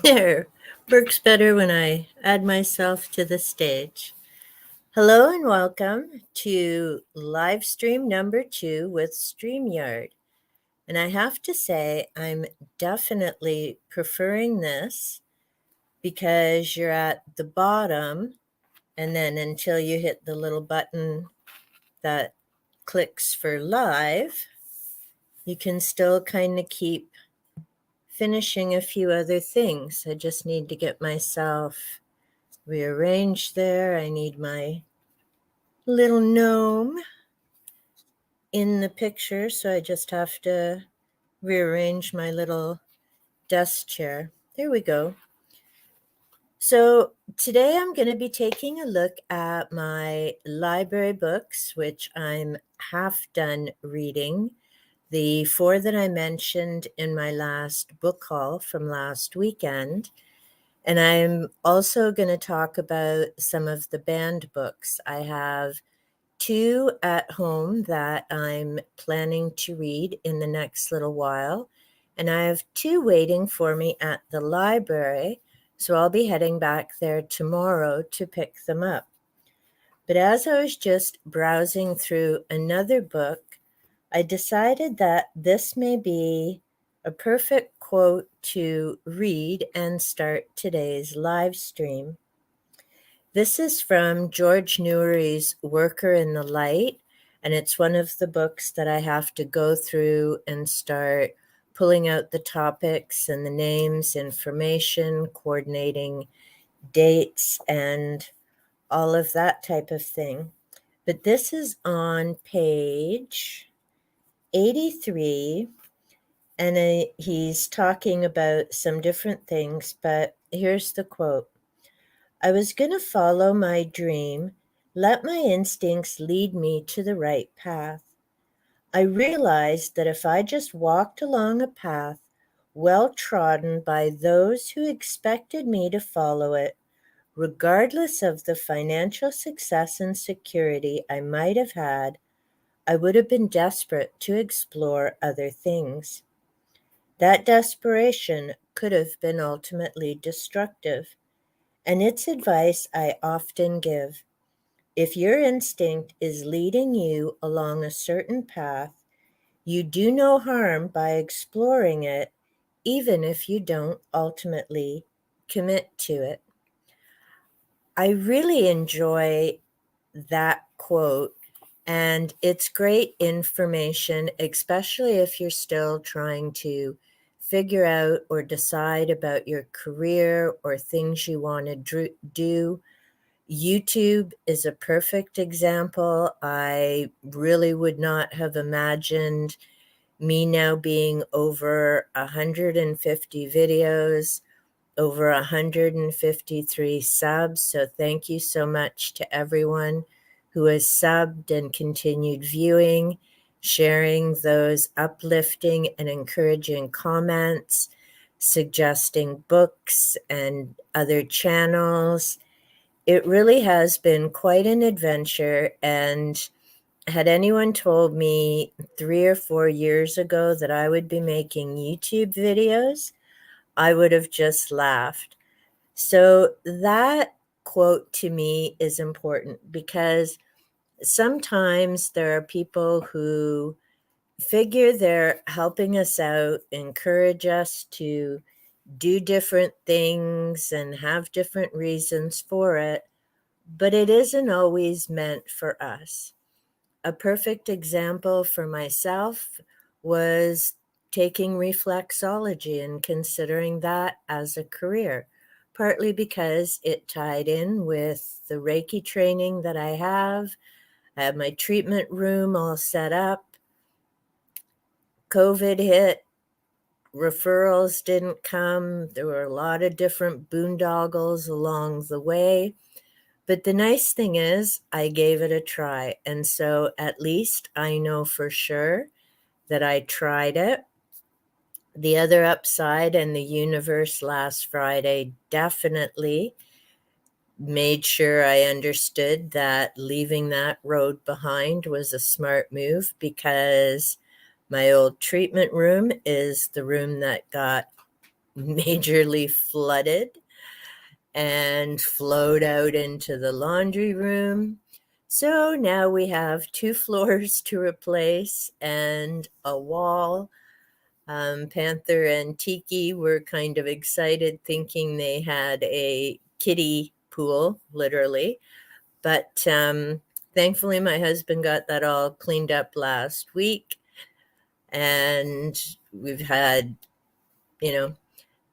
There, works better when I add myself to the stage. Hello and welcome to live stream number 2 with StreamYard. And I have to say, I'm definitely preferring this because you're at the bottom, and then until you hit the little button that clicks for live, you can still kind of keep finishing a few other things. I just need to get myself rearranged there. I need my little gnome in the picture, so I just have to rearrange my little desk chair. There we go. So today I'm going to be taking a look at my library books, which I'm half done reading. The 4 that I mentioned in my last book haul from last weekend. And I'm also going to talk about some of the banned books. I have 2 at home that I'm planning to read in the next little while, and I have 2 waiting for me at the library, so I'll be heading back there tomorrow to pick them up. But as I was just browsing through another book, I decided that this may be a perfect quote to read and start today's live stream. This is from George Newry's Worker in the Light, and it's one of the books that I have to go through and start pulling out the topics and the names, information, coordinating dates, and all of that type of thing. But this is on page 83, and he's talking about some different things, but here's the quote. I was going to follow my dream, let my instincts lead me to the right path. I realized that if I just walked along a path well trodden by those who expected me to follow it, regardless of the financial success and security I might have had, I would have been desperate to explore other things. That desperation could have been ultimately destructive, and it's advice I often give. If your instinct is leading you along a certain path, you do no harm by exploring it, even if you don't ultimately commit to it. I really enjoy that quote, and it's great information, especially if you're still trying to figure out or decide about your career or things you want to do. YouTube is a perfect example. I really would not have imagined me now being over 150 videos, over 153 subs. So thank you so much to everyone who has subbed and continued viewing, sharing those uplifting and encouraging comments, suggesting books and other channels. It really has been quite an adventure, and had anyone told me 3 or 4 years ago that I would be making YouTube videos, I would have just laughed. So that quote to me is important because sometimes there are people who figure they're helping us out, encourage us to do different things and have different reasons for it, but it isn't always meant for us. A perfect example for myself was taking reflexology and considering that as a career, partly because it tied in with the Reiki training that I have. I had my treatment room all set up. COVID hit, referrals didn't come. There were a lot of different boondoggles along the way. But the nice thing is, I gave it a try. And so at least I know for sure that I tried it. The other upside, and the universe last Friday definitely made sure I understood that leaving that road behind was a smart move, because my old treatment room is the room that got majorly flooded and flowed out into the laundry room. So now we have 2 floors to replace and a wall. Panther and Tiki were kind of excited, thinking they had a kiddie pool, literally. But thankfully, my husband got that all cleaned up last week. And we've had, you know,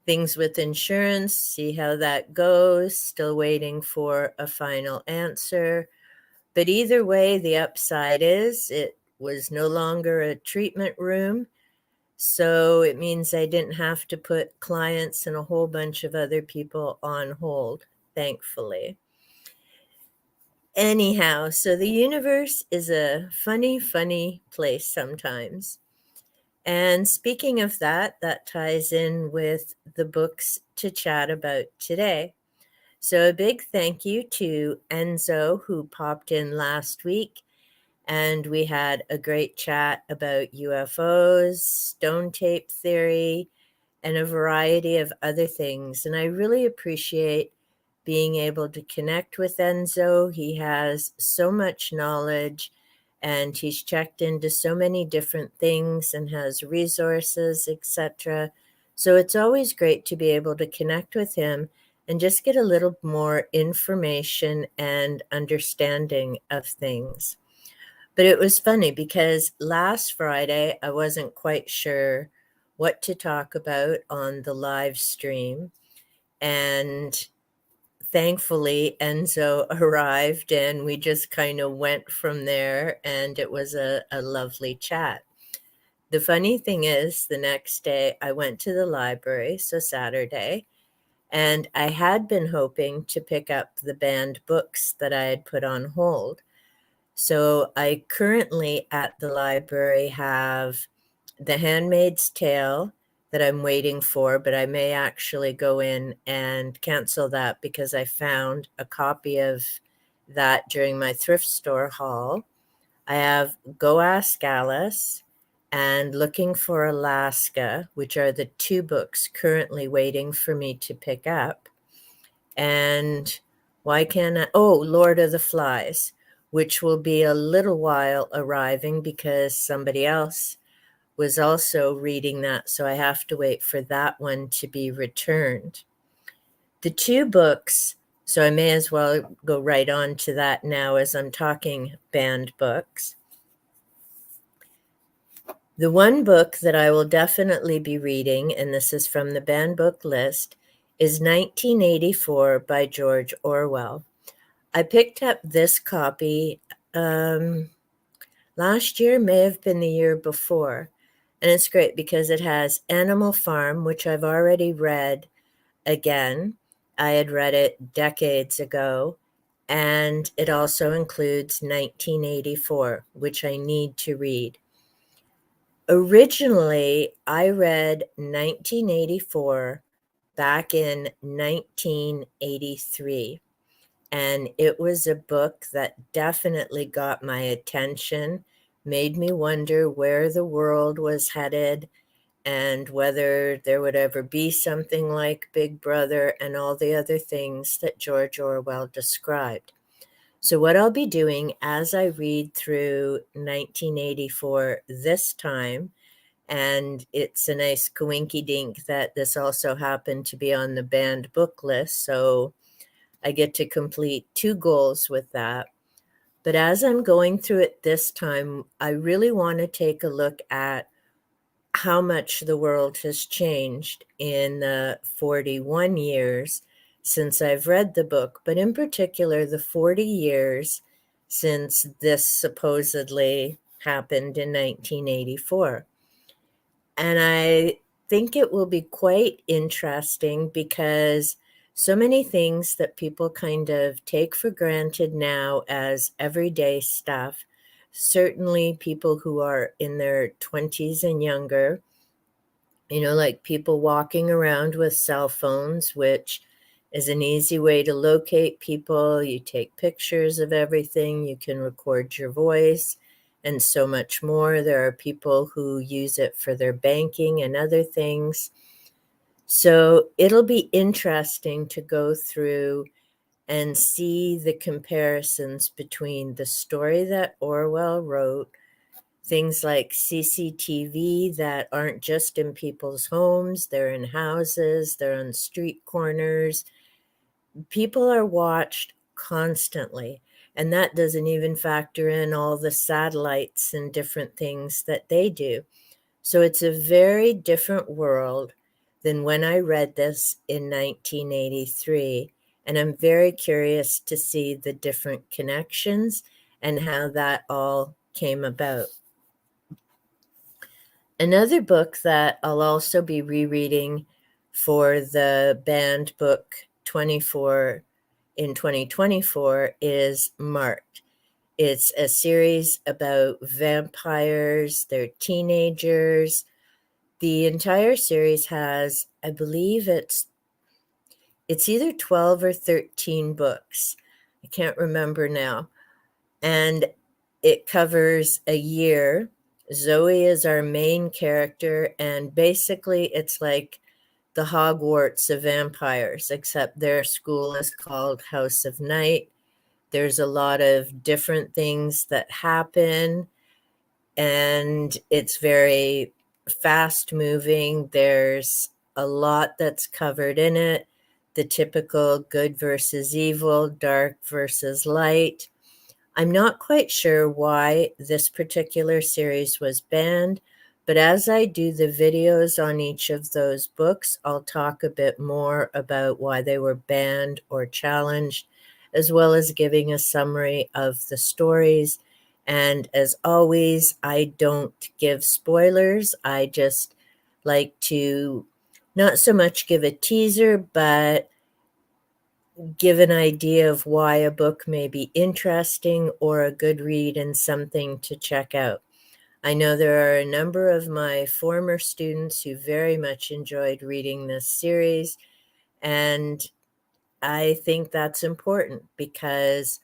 things with insurance, see how that goes. Still waiting for a final answer. But either way, the upside is it was no longer a treatment room. So it means I didn't have to put clients and a whole bunch of other people on hold, thankfully. Anyhow, so the universe is a funny, funny place sometimes. And speaking of that, that ties in with the books to chat about today. So a big thank you to Enzo, who popped in last week, and we had a great chat about UFOs, stone tape theory, and a variety of other things. And I really appreciate being able to connect with Enzo. He has so much knowledge and he's checked into so many different things and has resources, etc. So it's always great to be able to connect with him and just get a little more information and understanding of things. But it was funny because last Friday I wasn't quite sure what to talk about on the live stream. And thankfully, Enzo arrived and we just kind of went from there. And it was a lovely chat. The funny thing is, the next day I went to the library, so Saturday, and I had been hoping to pick up the banned books that I had put on hold. So I currently at the library have The Handmaid's Tale that I'm waiting for, but I may actually go in and cancel that because I found a copy of that during my thrift store haul. I have Go Ask Alice and Looking for Alaska, which are the 2 books currently waiting for me to pick up. And why can't I? Oh, Lord of the Flies, which will be a little while arriving because somebody else was also reading that. So I have to wait for that one to be returned. The 2 books, so I may as well go right on to that now as I'm talking banned books. The one book that I will definitely be reading, and this is from the banned book list, is 1984 by George Orwell. I picked up this copy last year, may have been the year before. And it's great because it has Animal Farm, which I've already read again. I had read it decades ago. And it also includes 1984, which I need to read. Originally, I read 1984 back in 1983. And it was a book that definitely got my attention, made me wonder where the world was headed and whether there would ever be something like Big Brother and all the other things that George Orwell described. So, what I'll be doing as I read through 1984 this time, and it's a nice coinky dink that this also happened to be on the banned book list. So, I get to complete 2 goals with that. But as I'm going through it this time, I really want to take a look at how much the world has changed in the 41 years since I've read the book, but in particular, the 40 years since this supposedly happened in 1984. And I think it will be quite interesting because so many things that people kind of take for granted now as everyday stuff, certainly people who are in their 20s and younger, like people walking around with cell phones, which is an easy way to locate people. You take pictures of everything, you can record your voice, and so much more. There are people who use it for their banking and other things. So it'll be interesting to go through and see the comparisons between the story that Orwell wrote, things like CCTV that aren't just in people's homes, they're in houses, they're on street corners. People are watched constantly, and that doesn't even factor in all the satellites and different things that they do. So it's a very different world than when I read this in 1983. And I'm very curious to see the different connections and how that all came about. Another book that I'll also be rereading for the banned book 24 in 2024 is Marked. It's a series about vampires, they're teenagers. The entire series has, I believe it's either 12 or 13 books. I can't remember now. And it covers a year. Zoe is our main character, and basically it's like the Hogwarts of vampires, except their school is called House of Night. There's a lot of different things that happen, and it's very fast moving. There's a lot that's covered in it. The typical good versus evil, dark versus light. I'm not quite sure why this particular series was banned, but as I do the videos on each of those books, I'll talk a bit more about why they were banned or challenged, as well as giving a summary of the stories. And as always, I don't give spoilers. I just like to not so much give a teaser, but give an idea of why a book may be interesting or a good read and something to check out. I know there are a number of my former students who very much enjoyed reading this series, and I think that's important because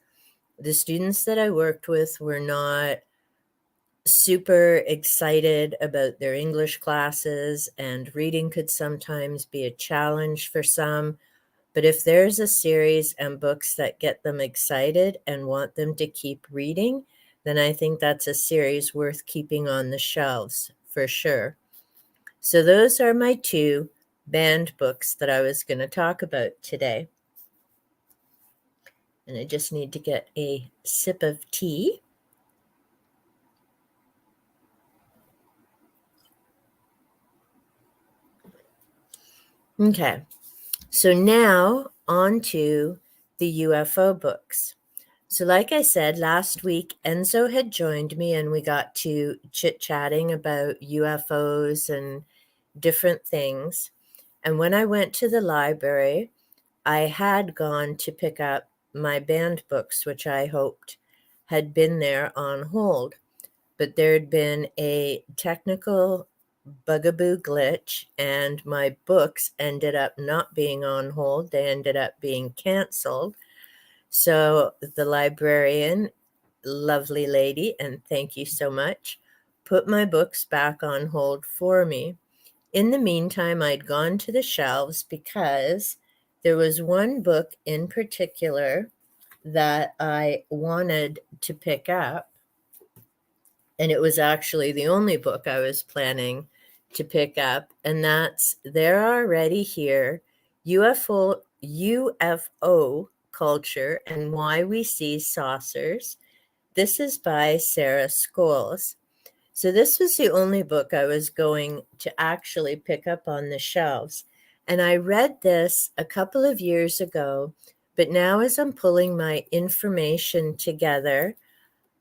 the students that I worked with were not super excited about their English classes, and reading could sometimes be a challenge for some. But if there's a series and books that get them excited and want them to keep reading, then I think that's a series worth keeping on the shelves for sure. So those are my two banned books that I was going to talk about today. And I just need to get a sip of tea. Okay, so now on to the UFO books. So, like I said, last week, Enzo had joined me and we got to chit chatting about UFOs and different things. And when I went to the library, I had gone to pick up my banned books, which I hoped had been there on hold. But there had been a technical bugaboo glitch, and my books ended up not being on hold. They ended up being canceled. So the librarian, lovely lady, and thank you so much, put my books back on hold for me. In the meantime, I'd gone to the shelves because there was one book in particular that I wanted to pick up, and it was actually the only book I was planning to pick up, and that's They're Already Here, UFO Culture and Why We See Saucers. This is by Sarah Scholes. So this was the only book I was going to actually pick up on the shelves. And I read this a couple of years ago, but now as I'm pulling my information together,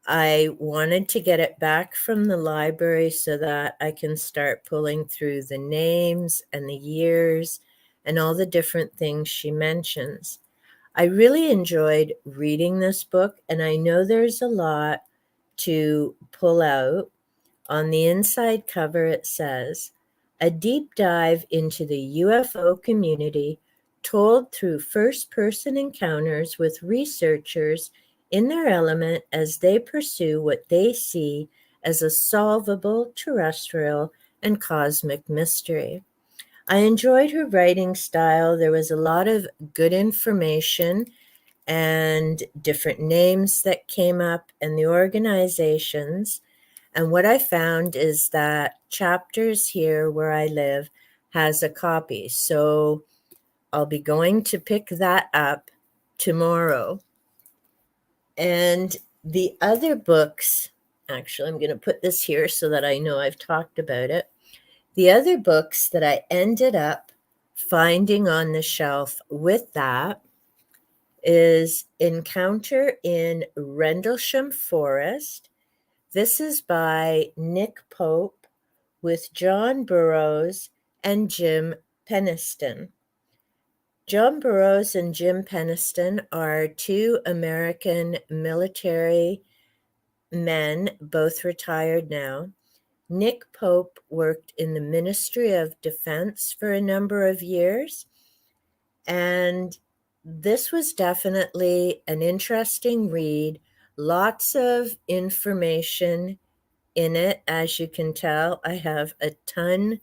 I wanted to get it back from the library so that I can start pulling through the names and the years and all the different things she mentions. I really enjoyed reading this book, and I know there's a lot to pull out. On the inside cover, it says, "A deep dive into the UFO community told through first-person encounters with researchers in their element as they pursue what they see as a solvable terrestrial and cosmic mystery." I enjoyed her writing style. There was a lot of good information and different names that came up and the organizations. And what I found is that Chapters here where I live has a copy. So I'll be going to pick that up tomorrow. And the other books, actually, I'm going to put this here so that I know I've talked about it. The other books that I ended up finding on the shelf with that is Encounter in Rendlesham Forest. This is by Nick Pope with John Burroughs and Jim Penniston. John Burroughs and Jim Penniston are two American military men, both retired now. Nick Pope worked in the Ministry of Defense for a number of years, and this was definitely an interesting read. Lots of information in it, as you can tell. I have a ton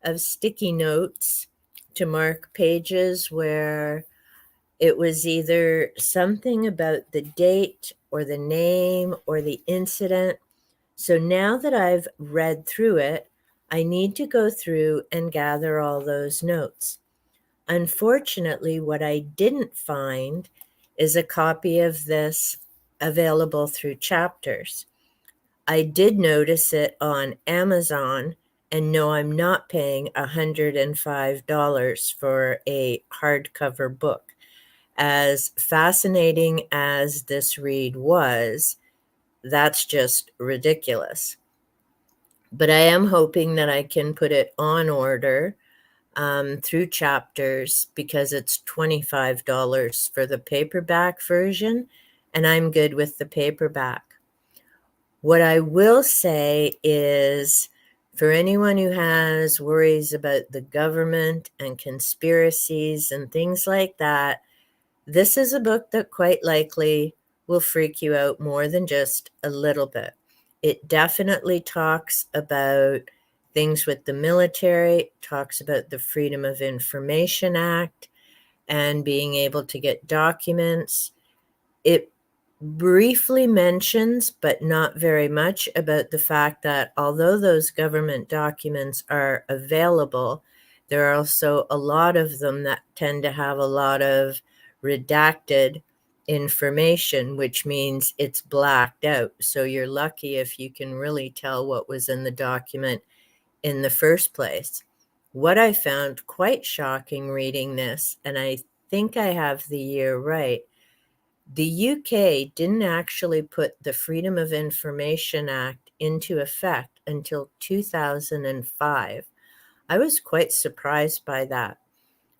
of sticky notes to mark pages where it was either something about the date or the name or the incident. So now that I've read through it, I need to go through and gather all those notes. Unfortunately, what I didn't find is a copy of this available through Chapters. I did notice it on Amazon, and no, I'm not paying $105 for a hardcover book. As fascinating as this read was, that's just ridiculous. But I am hoping that I can put it on order through Chapters because it's $25 for the paperback version, and I'm good with the paperback. What I will say is for anyone who has worries about the government and conspiracies and things like that, this is a book that quite likely will freak you out more than just a little bit. It definitely talks about things with the military, talks about the Freedom of Information Act and being able to get documents. It briefly mentions, but not very much, about the fact that although those government documents are available, there are also a lot of them that tend to have a lot of redacted information, which means it's blacked out. So you're lucky if you can really tell what was in the document in the first place. What I found quite shocking reading this, and I think I have the year right, the UK didn't actually put the Freedom of Information Act into effect until 2005. I was quite surprised by that.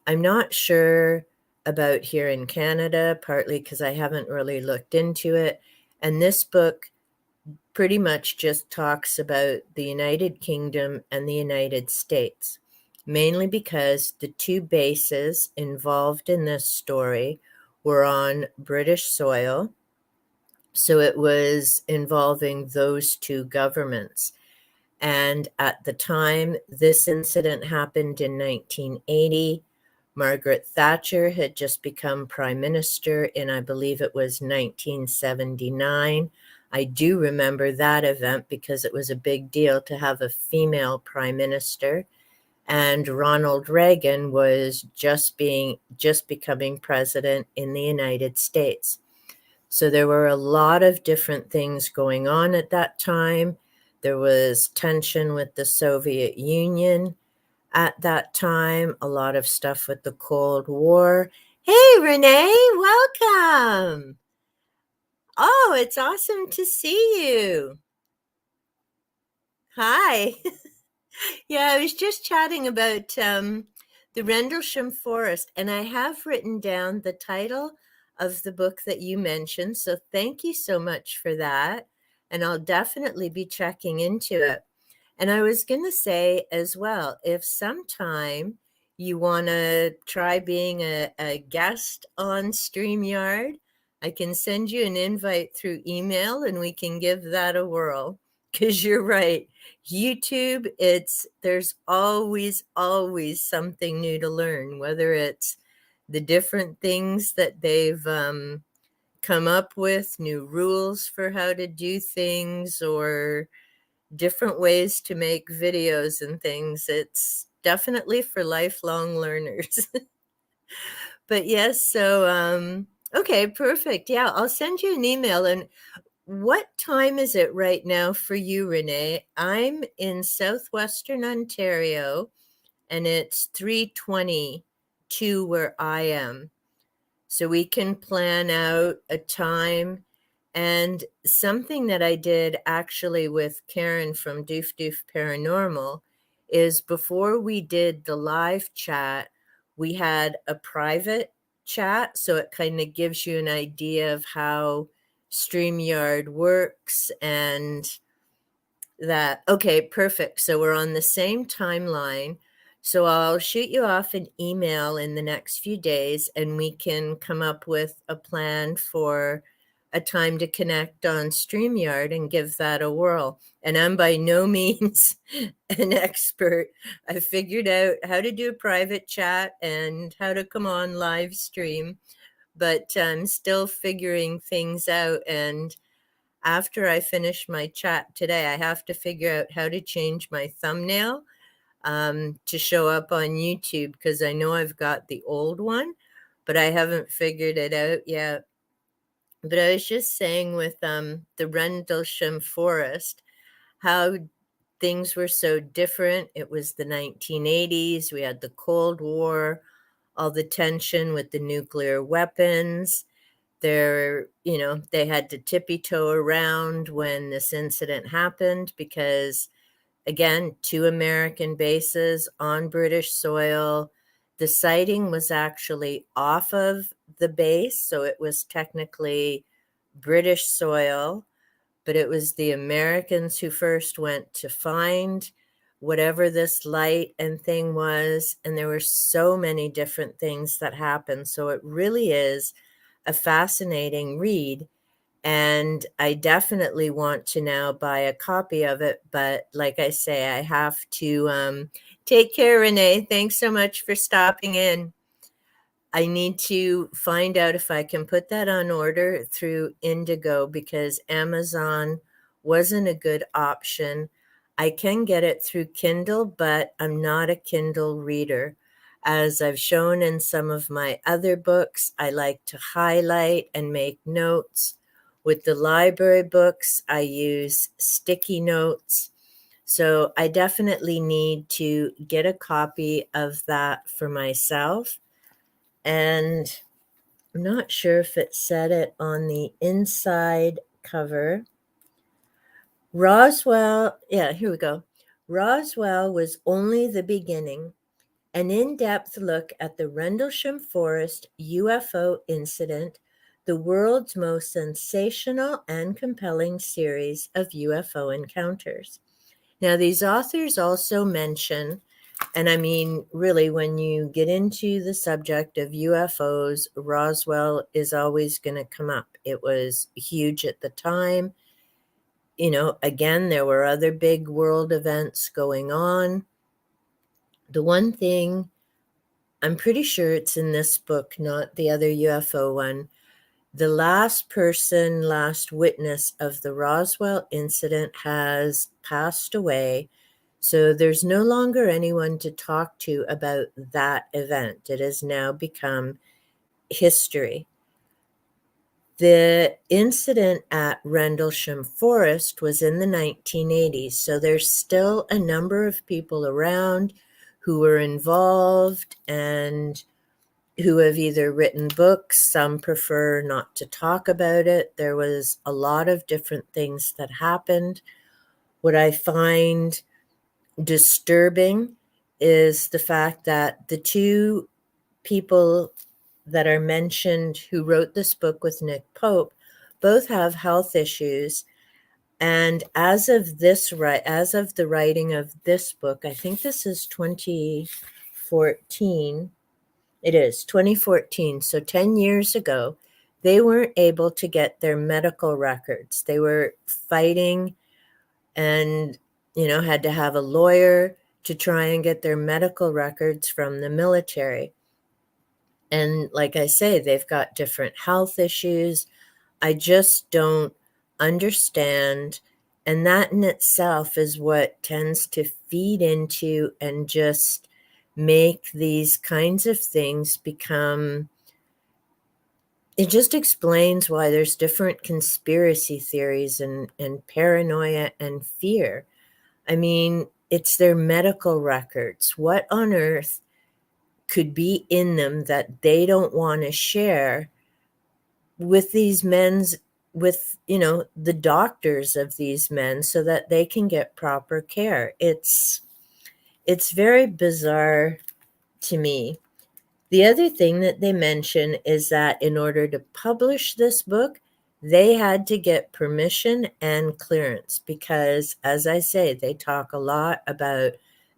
I'm not sure about here in Canada, partly because I haven't really looked into it. And this book pretty much just talks about the United Kingdom and the United States, mainly because the two bases involved in this story were on British soil. So it was involving those two governments. And at the time this incident happened in 1980, Margaret Thatcher had just become prime minister in, I believe it was 1979. I do remember that event because it was a big deal to have a female prime minister. And Ronald Reagan was just becoming president in the United States. So there were a lot of different things going on at that time. There was tension with the Soviet Union at that time, a lot of stuff with the Cold War. Hey, Renee, welcome. Oh, it's awesome to see you. Hi. Yeah, I was just chatting about the Rendlesham Forest, and I have written down the title of the book that you mentioned. So thank you so much for that. And I'll definitely be checking into it. And I was going to say as well, if sometime you want to try being a guest on StreamYard, I can send you an invite through email and we can give that a whirl. because you're right. YouTube, there's always something new to learn, whether it's the different things that they've come up with, new rules for how to do things, or different ways to make videos and things. It's definitely for lifelong learners. But yes, so okay, perfect. Yeah, I'll send you an email. And what time is it right now for you, Renee? I'm in southwestern Ontario, and it's 3:22 where I am. So we can plan out a time. And something that I did actually with Karen from Doof Doof Paranormal is before we did the live chat, we had a private chat. So it kind of gives you an idea of how StreamYard works and that. Okay, perfect. So we're on the same timeline. So I'll shoot you off an email in the next few days, and we can come up with a plan for a time to connect on StreamYard and give that a whirl. And I'm by no means an expert. I figured out how to do a private chat and how to come on live stream, but I'm still figuring things out. And after I finish my chat today, I have to figure out how to change my thumbnail to show up on YouTube, because I know I've got the old one, but I haven't figured it out yet. But I was just saying with the Rendlesham Forest, how things were so different. It was the 1980s. We had the Cold War, all the tension with the nuclear weapons. They had to tippy toe around when this incident happened because, again, two American bases on British soil. The sighting was actually off of the base, so it was technically British soil, but it was the Americans who first went to find whatever this light and thing was. And there were so many different things that happened. So it really is a fascinating read. And I definitely want to now buy a copy of it. But like I say, I have to take care, Renee. Thanks so much for stopping in. I need to find out if I can put that on order through Indigo, because Amazon wasn't a good option. I can get it through Kindle, but I'm not a Kindle reader. As I've shown in some of my other books, I like to highlight and make notes. With the library books, I use sticky notes. So I definitely need to get a copy of that for myself. And I'm not sure if it said it on the inside cover. Roswell, yeah, here we go. Roswell was only the beginning. An in-depth look at the Rendlesham Forest UFO incident, the world's most sensational and compelling series of UFO encounters. Now, these authors also mention, and I mean, really, when you get into the subject of UFOs, Roswell is always going to come up. It was huge at the time. Again, there were other big world events going on. The one thing, I'm pretty sure it's in this book, not the other UFO one, the last witness of the Roswell incident has passed away. So there's no longer anyone to talk to about that event. It has now become history. The incident at Rendlesham Forest was in the 1980s. So there's still a number of people around who were involved and who have either written books. Some prefer not to talk about it. There was a lot of different things that happened. What I find disturbing is the fact that the two people that are mentioned who wrote this book with Nick Pope both have health issues. And as of the writing of this book, I think this is 2014. It is 2014. So 10 years ago, they weren't able to get their medical records. They were fighting and, had to have a lawyer to try and get their medical records from the military. And like I say, they've got different health issues. I just don't understand. And that in itself is what tends to feed into and just make these kinds of things become. It just explains why there's different conspiracy theories and paranoia and fear. I mean, it's their medical records. What on earth could be in them that they don't want to share with these men's, with, the doctors of these men, so that they can get proper care? It's very bizarre to me. The other thing that they mention is that in order to publish this book, they had to get permission and clearance because, as I say, they talk a lot about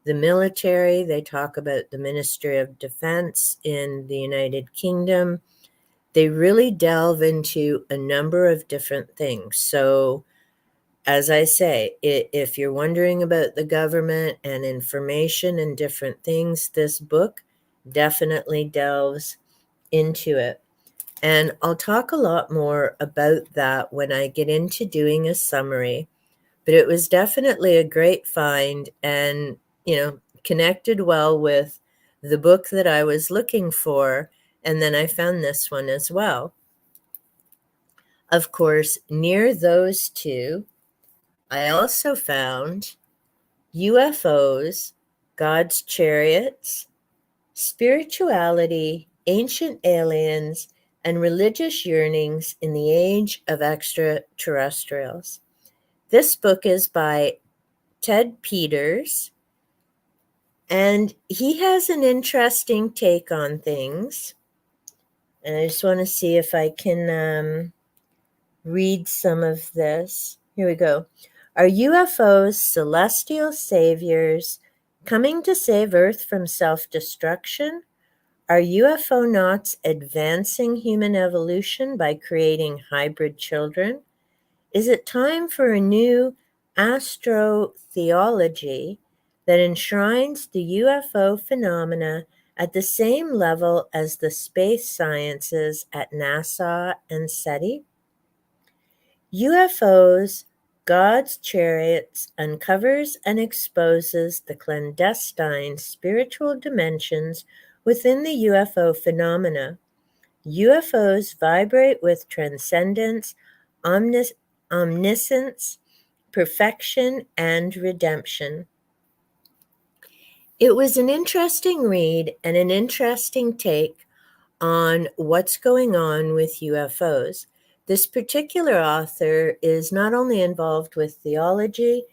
the military. They talk about the Ministry of Defense in the United Kingdom. They really delve into a number of different things. So, as I say, if you're wondering about the government and information and different things, this book definitely delves into it. And I'll talk a lot more about that when I get into doing a summary. But it was definitely a great find and, connected well with the book that I was looking for. And then I found this one as well. Of course, near those two, I also found UFOs, God's Chariots, Spirituality, Ancient Aliens, and Religious Yearnings in the Age of Extraterrestrials. This book is by Ted Peters, and he has an interesting take on things. And I just want to see if I can read some of this. Here we go. Are UFOs celestial saviors coming to save Earth from self-destruction? Are UFO-nauts advancing human evolution by creating hybrid children? Is it time for a new astrotheology that enshrines the UFO phenomena at the same level as the space sciences at NASA and SETI? UFOs, God's Chariots uncovers and exposes the clandestine spiritual dimensions within the UFO phenomena. UFOs vibrate with transcendence, omniscience, perfection, and redemption. It was an interesting read and an interesting take on what's going on with UFOs. This particular author is not only involved with theology,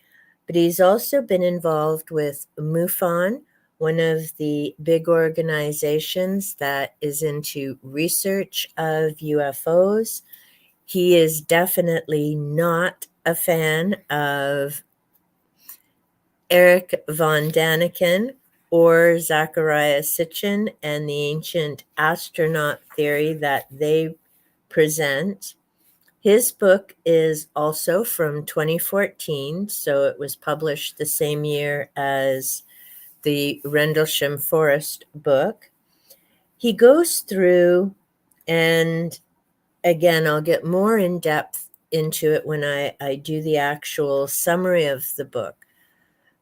but he's also been involved with MUFON, one of the big organizations that is into research of UFOs. He is definitely not a fan of Eric von Daniken or Zecharia Sitchin and the ancient astronaut theory that they present. His book is also from 2014, so it was published the same year as the Rendlesham Forest book. He goes through, and again, I'll get more in depth into it when I do the actual summary of the book.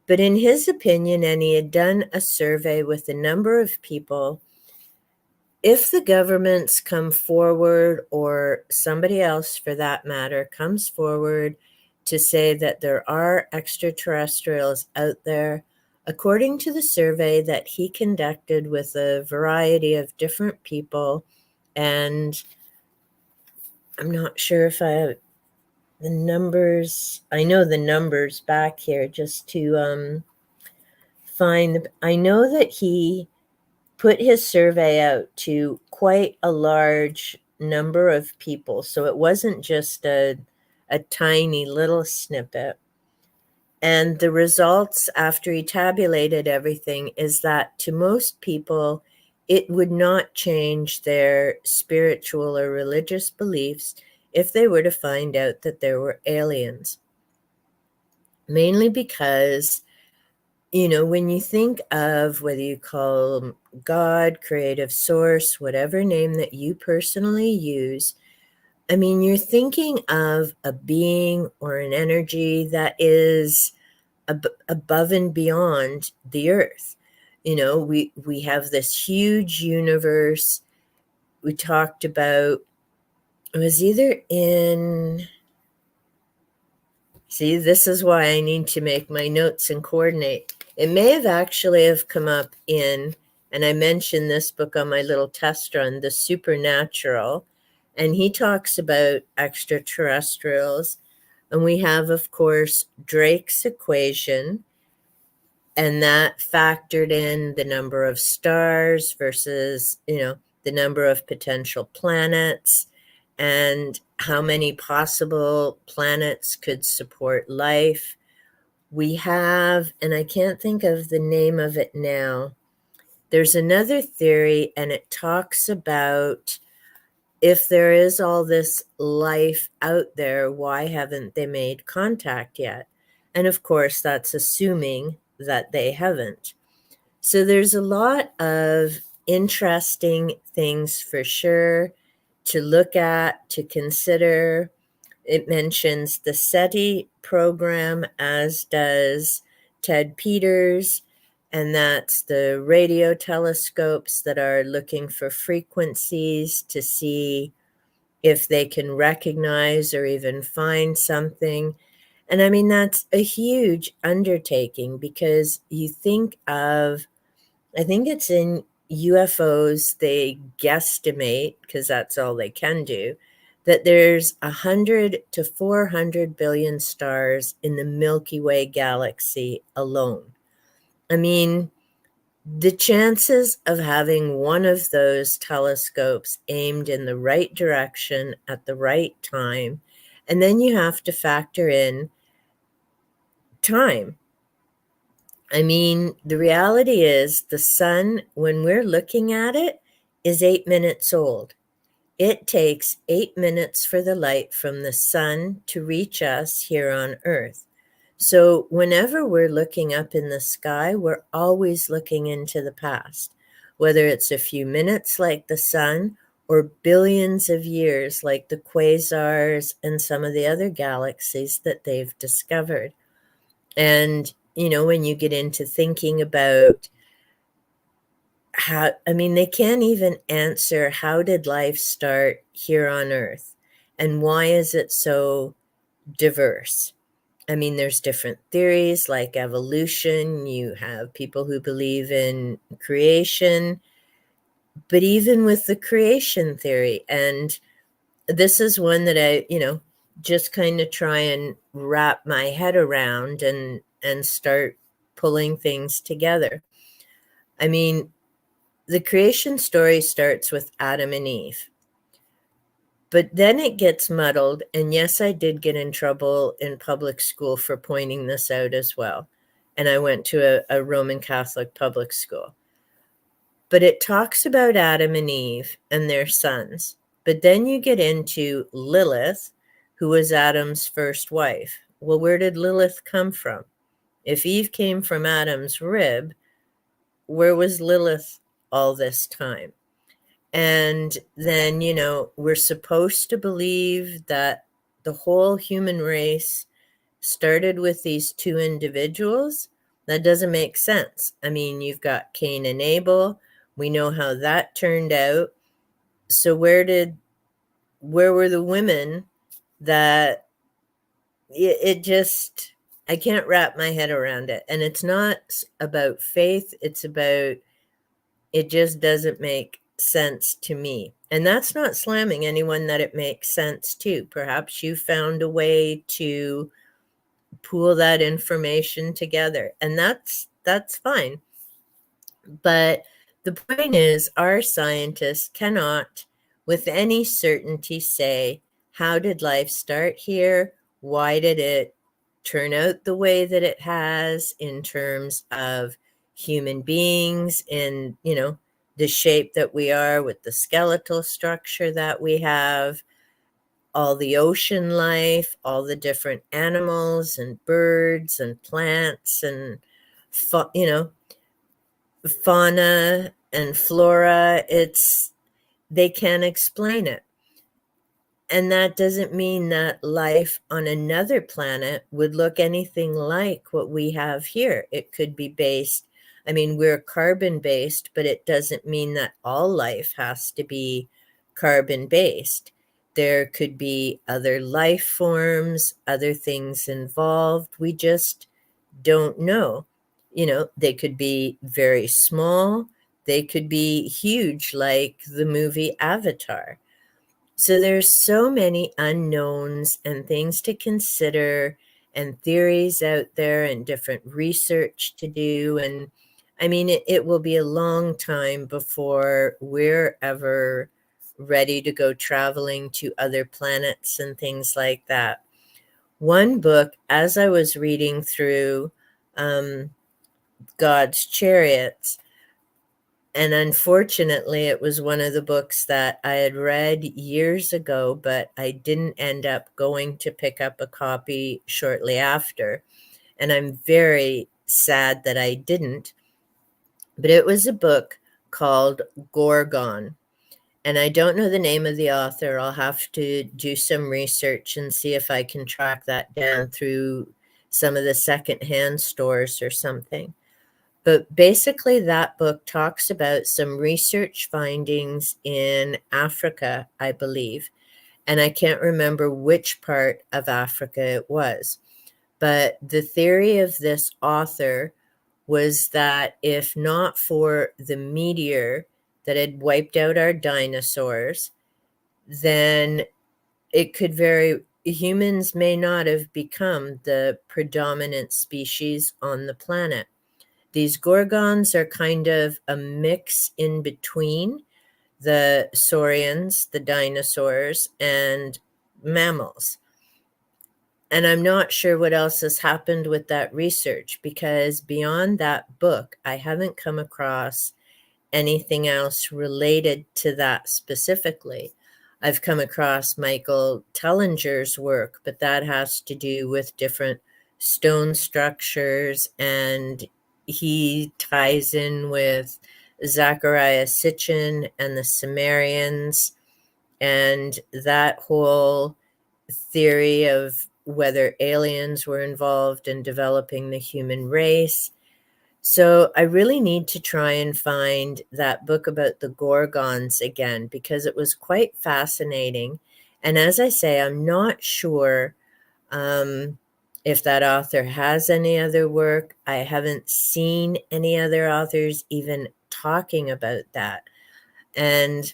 But in his opinion, and he had done a survey with a number of people, if the governments come forward, or somebody else for that matter comes forward to say that there are extraterrestrials out there, according to the survey that he conducted with a variety of different people, and I'm not sure if I have the numbers. I know the numbers back here just to find. I know that he put his survey out to quite a large number of people. So it wasn't just a tiny little snippet. And the results, after he tabulated everything, is that to most people, it would not change their spiritual or religious beliefs if they were to find out that there were aliens. mainly because, when you think of whether you call God, creative source, whatever name that you personally use, I mean, you're thinking of a being or an energy that is above and beyond the earth. We have this huge universe. We talked about, it was either in, see, this is why I need to make my notes and coordinate. It may have actually have come up in, and I mentioned this book on my little test run, The Supernatural, and he talks about extraterrestrials. And we have, of course, Drake's equation, and that factored in the number of stars versus, the number of potential planets and how many possible planets could support life. We have, and I can't think of the name of it now, there's another theory, and it talks about if there is all this life out there, why haven't they made contact yet? And of course, that's assuming that they haven't. So there's a lot of interesting things for sure to look at, to consider. It mentions the SETI program, as does Ted Peters, and that's the radio telescopes that are looking for frequencies to see if they can recognize or even find something. And I mean, that's a huge undertaking because you think of, I think it's in UFOs, they guesstimate, because that's all they can do, that there's 100 to 400 billion stars in the Milky Way galaxy alone. I mean, the chances of having one of those telescopes aimed in the right direction at the right time, and then you have to factor in time. I mean, the reality is the sun, when we're looking at it, is 8 minutes old. It takes 8 minutes for the light from the sun to reach us here on Earth. So whenever we're looking up in the sky, we're always looking into the past, whether it's a few minutes like the sun or billions of years like the quasars and some of the other galaxies that they've discovered. And, when you get into thinking about how, I mean, they can't even answer how did life start here on Earth and why is it so diverse? I mean, there's different theories like evolution. You have people who believe in creation, but even with the creation theory, and this is one that I, just kind of try and wrap my head around and start pulling things together. I mean, the creation story starts with Adam and Eve. But then it gets muddled, and yes, I did get in trouble in public school for pointing this out as well. And I went to a Roman Catholic public school. But it talks about Adam and Eve and their sons. But then you get into Lilith, who was Adam's first wife. Well, where did Lilith come from? If Eve came from Adam's rib, where was Lilith all this time? And then, we're supposed to believe that the whole human race started with these two individuals. That doesn't make sense. I mean, you've got Cain and Abel. We know how that turned out. So where were the women that it just, I can't wrap my head around it. And it's not about faith. It's about, it just doesn't make sense to me. And that's not slamming anyone that it makes sense to. Perhaps you found a way to pool that information together, and that's fine. But the point is, our scientists cannot with any certainty say, how did life start here? Why did it turn out the way that it has in terms of human beings in, the shape that we are with the skeletal structure that we have? all the ocean life, all the different animals and birds and plants and, you know, fauna and flora. They can't explain it. And that doesn't mean that life on another planet would look anything like what we have here. It could be based, I mean, we're carbon based, but it doesn't mean that all life has to be carbon based. There could be other life forms, other things involved. We just don't know. You know, they could be very small, they could be huge, like the movie Avatar. So there's so many unknowns and things to consider and theories out there and different research to do. And I mean, it will be a long time before we're ever ready to go traveling to other planets and things like that. One book, as I was reading through um, God's Chariots, and unfortunately, it was one of the books that I had read years ago, but I didn't end up going to pick up a copy shortly after. And I'm very sad that I didn't. But it was a book called Gorgon. And I don't know the name of the author. I'll have to do some research and see if I can track that down through some of the secondhand stores or something. But basically, that book talks about some research findings in Africa, I believe. And I can't remember which part of Africa it was. But the theory of this author was that if not for the meteor that had wiped out our dinosaurs, then humans may not have become the predominant species on the planet. These gorgons are kind of a mix in between the saurians, the dinosaurs, and mammals. And I'm not sure what else has happened with that research, because beyond that book, I haven't come across anything else related to that specifically. I've come across Michael Tellinger's work, but that has to do with different stone structures, and he ties in with Zachariah Sitchin and the Sumerians and that whole theory of whether aliens were involved in developing the human race. So I really need to try and find that book about the Gorgons again, because it was quite fascinating. And as I say, I'm not sure if that author has any other work. I haven't seen any other authors even talking about that. And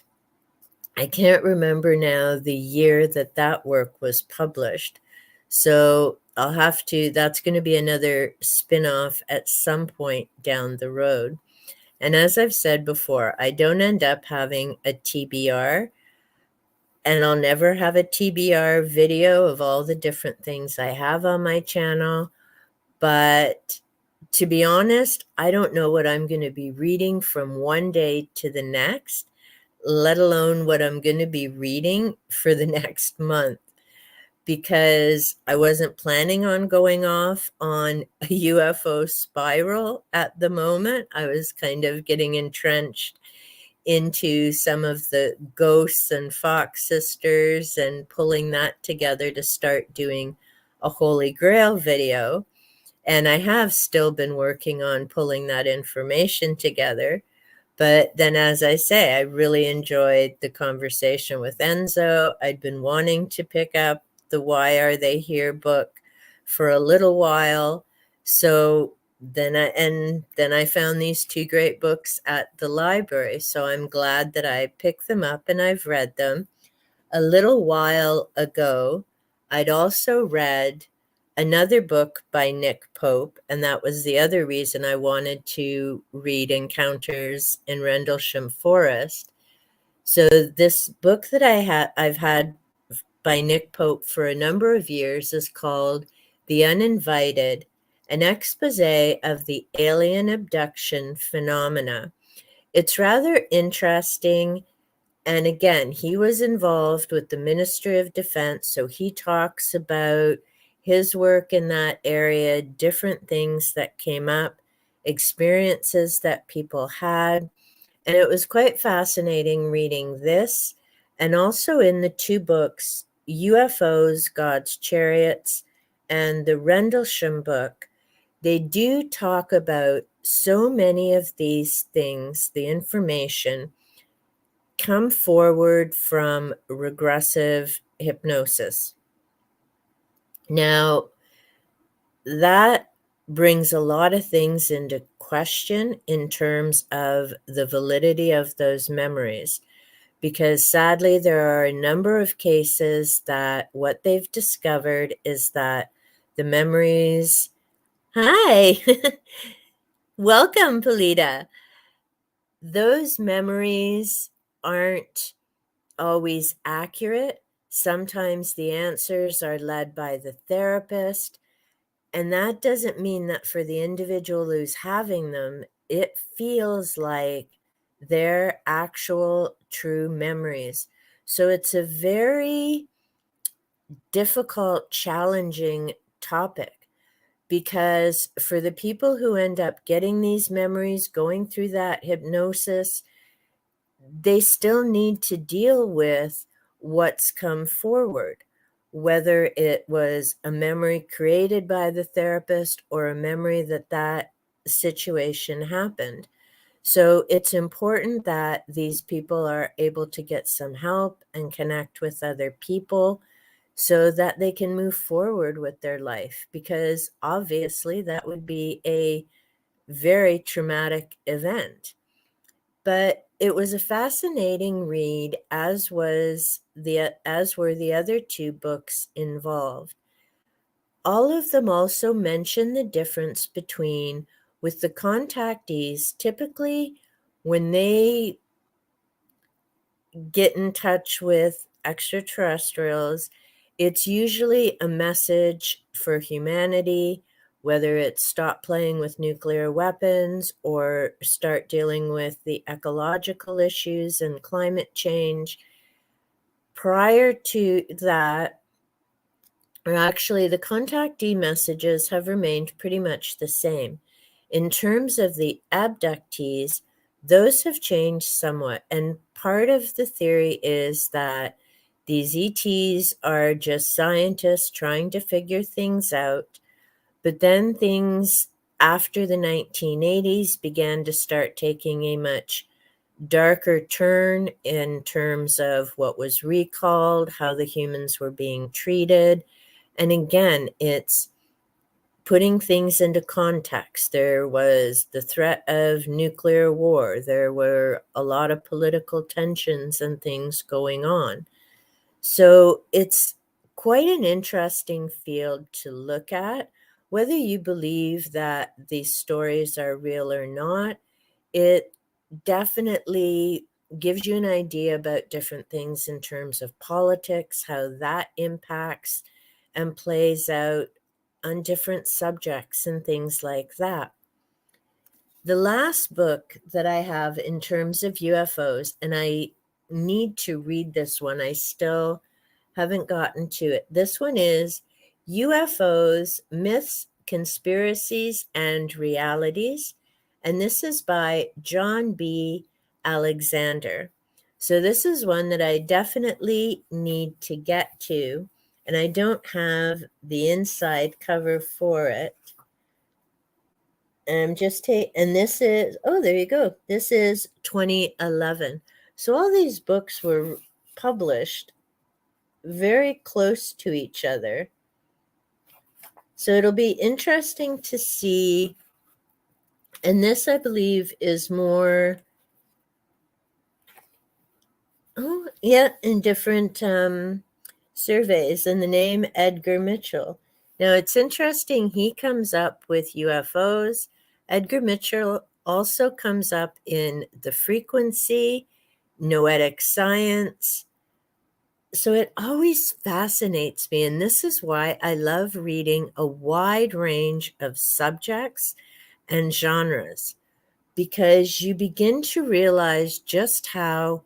I can't remember now the year that that work was published. So I'll have to, that's going to be another spin-off at some point down the road. And as I've said before, I don't end up having a TBR, and I'll never have a TBR video of all the different things I have on my channel. But to be honest, I don't know what I'm going to be reading from one day to the next, let alone what I'm going to be reading for the next month, because I wasn't planning on going off on a UFO spiral at the moment. I was kind of getting entrenched into some of the ghosts and Fox sisters and pulling that together to start doing a Holy Grail video. And I have still been working on pulling that information together. But then, as I say, I really enjoyed the conversation with Enzo. I'd been wanting to pick up the Why Are They Here book for a little while. So then I found these two great books at the library. So I'm glad that I picked them up and I've read them. A little while ago, I'd also read another book by Nick Pope, and that was the other reason I wanted to read Encounters in Rendlesham Forest. So this book that I've had by Nick Pope for a number of years is called The Uninvited, an expose of the alien abduction phenomena. It's rather interesting And again, he was involved with the Ministry of Defense. So he talks about his work in that area, different things that came up, experiences that people had. And it was quite fascinating reading this. And also in the two books, UFOs, God's Chariots, and the Rendlesham book, they do talk about so many of these things, the information come forward from regressive hypnosis. Now, that brings a lot of things into question in terms of the validity of those memories, because sadly, there are a number of cases that what they've discovered is that the memories. Hi, welcome, Polita. Those memories aren't always accurate. Sometimes the answers are led by the therapist. And that doesn't mean that for the individual who's having them, it feels like their actual true memories. So it's a very difficult, challenging topic, because for the people who end up getting these memories, going through that hypnosis, they still need to deal with what's come forward, whether it was a memory created by the therapist or a memory that situation happened. So it's important that these people are able to get some help and connect with other people so that they can move forward with their life, because obviously that would be a very traumatic event. But it was a fascinating read, as were the other two books involved. All of them also mention the difference between, with the contactees, typically when they get in touch with extraterrestrials, it's usually a message for humanity, whether it's stop playing with nuclear weapons or start dealing with the ecological issues and climate change. Prior to that, or actually, the contactee messages have remained pretty much the same. In terms of the abductees, those have changed somewhat. And part of the theory is that these ETs are just scientists trying to figure things out. But then things after the 1980s began to start taking a much darker turn in terms of what was recalled, how the humans were being treated. And again, it's putting things into context. There was the threat of nuclear war. There were a lot of political tensions and things going on. So it's quite an interesting field to look at. Whether you believe that these stories are real or not, it definitely gives you an idea about different things in terms of politics, how that impacts and plays out on different subjects and things like that. The last book that I have in terms of UFOs, and I need to read this one, I still haven't gotten to it. This one is UFOs, Myths, Conspiracies, and Realities. And this is by John B. Alexander. So this is one that I definitely need to get to, and I don't have the inside cover for it. And I'm just and this is, oh, there you go. This is 2011. So all these books were published very close to each other. So it'll be interesting to see. And this, I believe, is more, oh, yeah, in different surveys. And the name Edgar Mitchell. Now, it's interesting. He comes up with UFOs. Edgar Mitchell also comes up in the frequency, noetic science. So it always fascinates me. And this is why I love reading a wide range of subjects and genres, because you begin to realize just how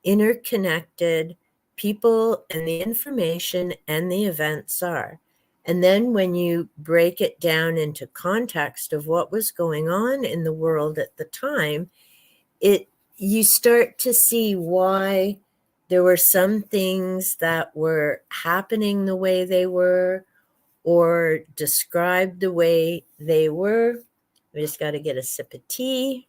interconnected people and the information and the events are. And then when you break it down into context of what was going on in the world at the time, you start to see why there were some things that were happening the way they were or described the way they were. We just got to get a sip of tea.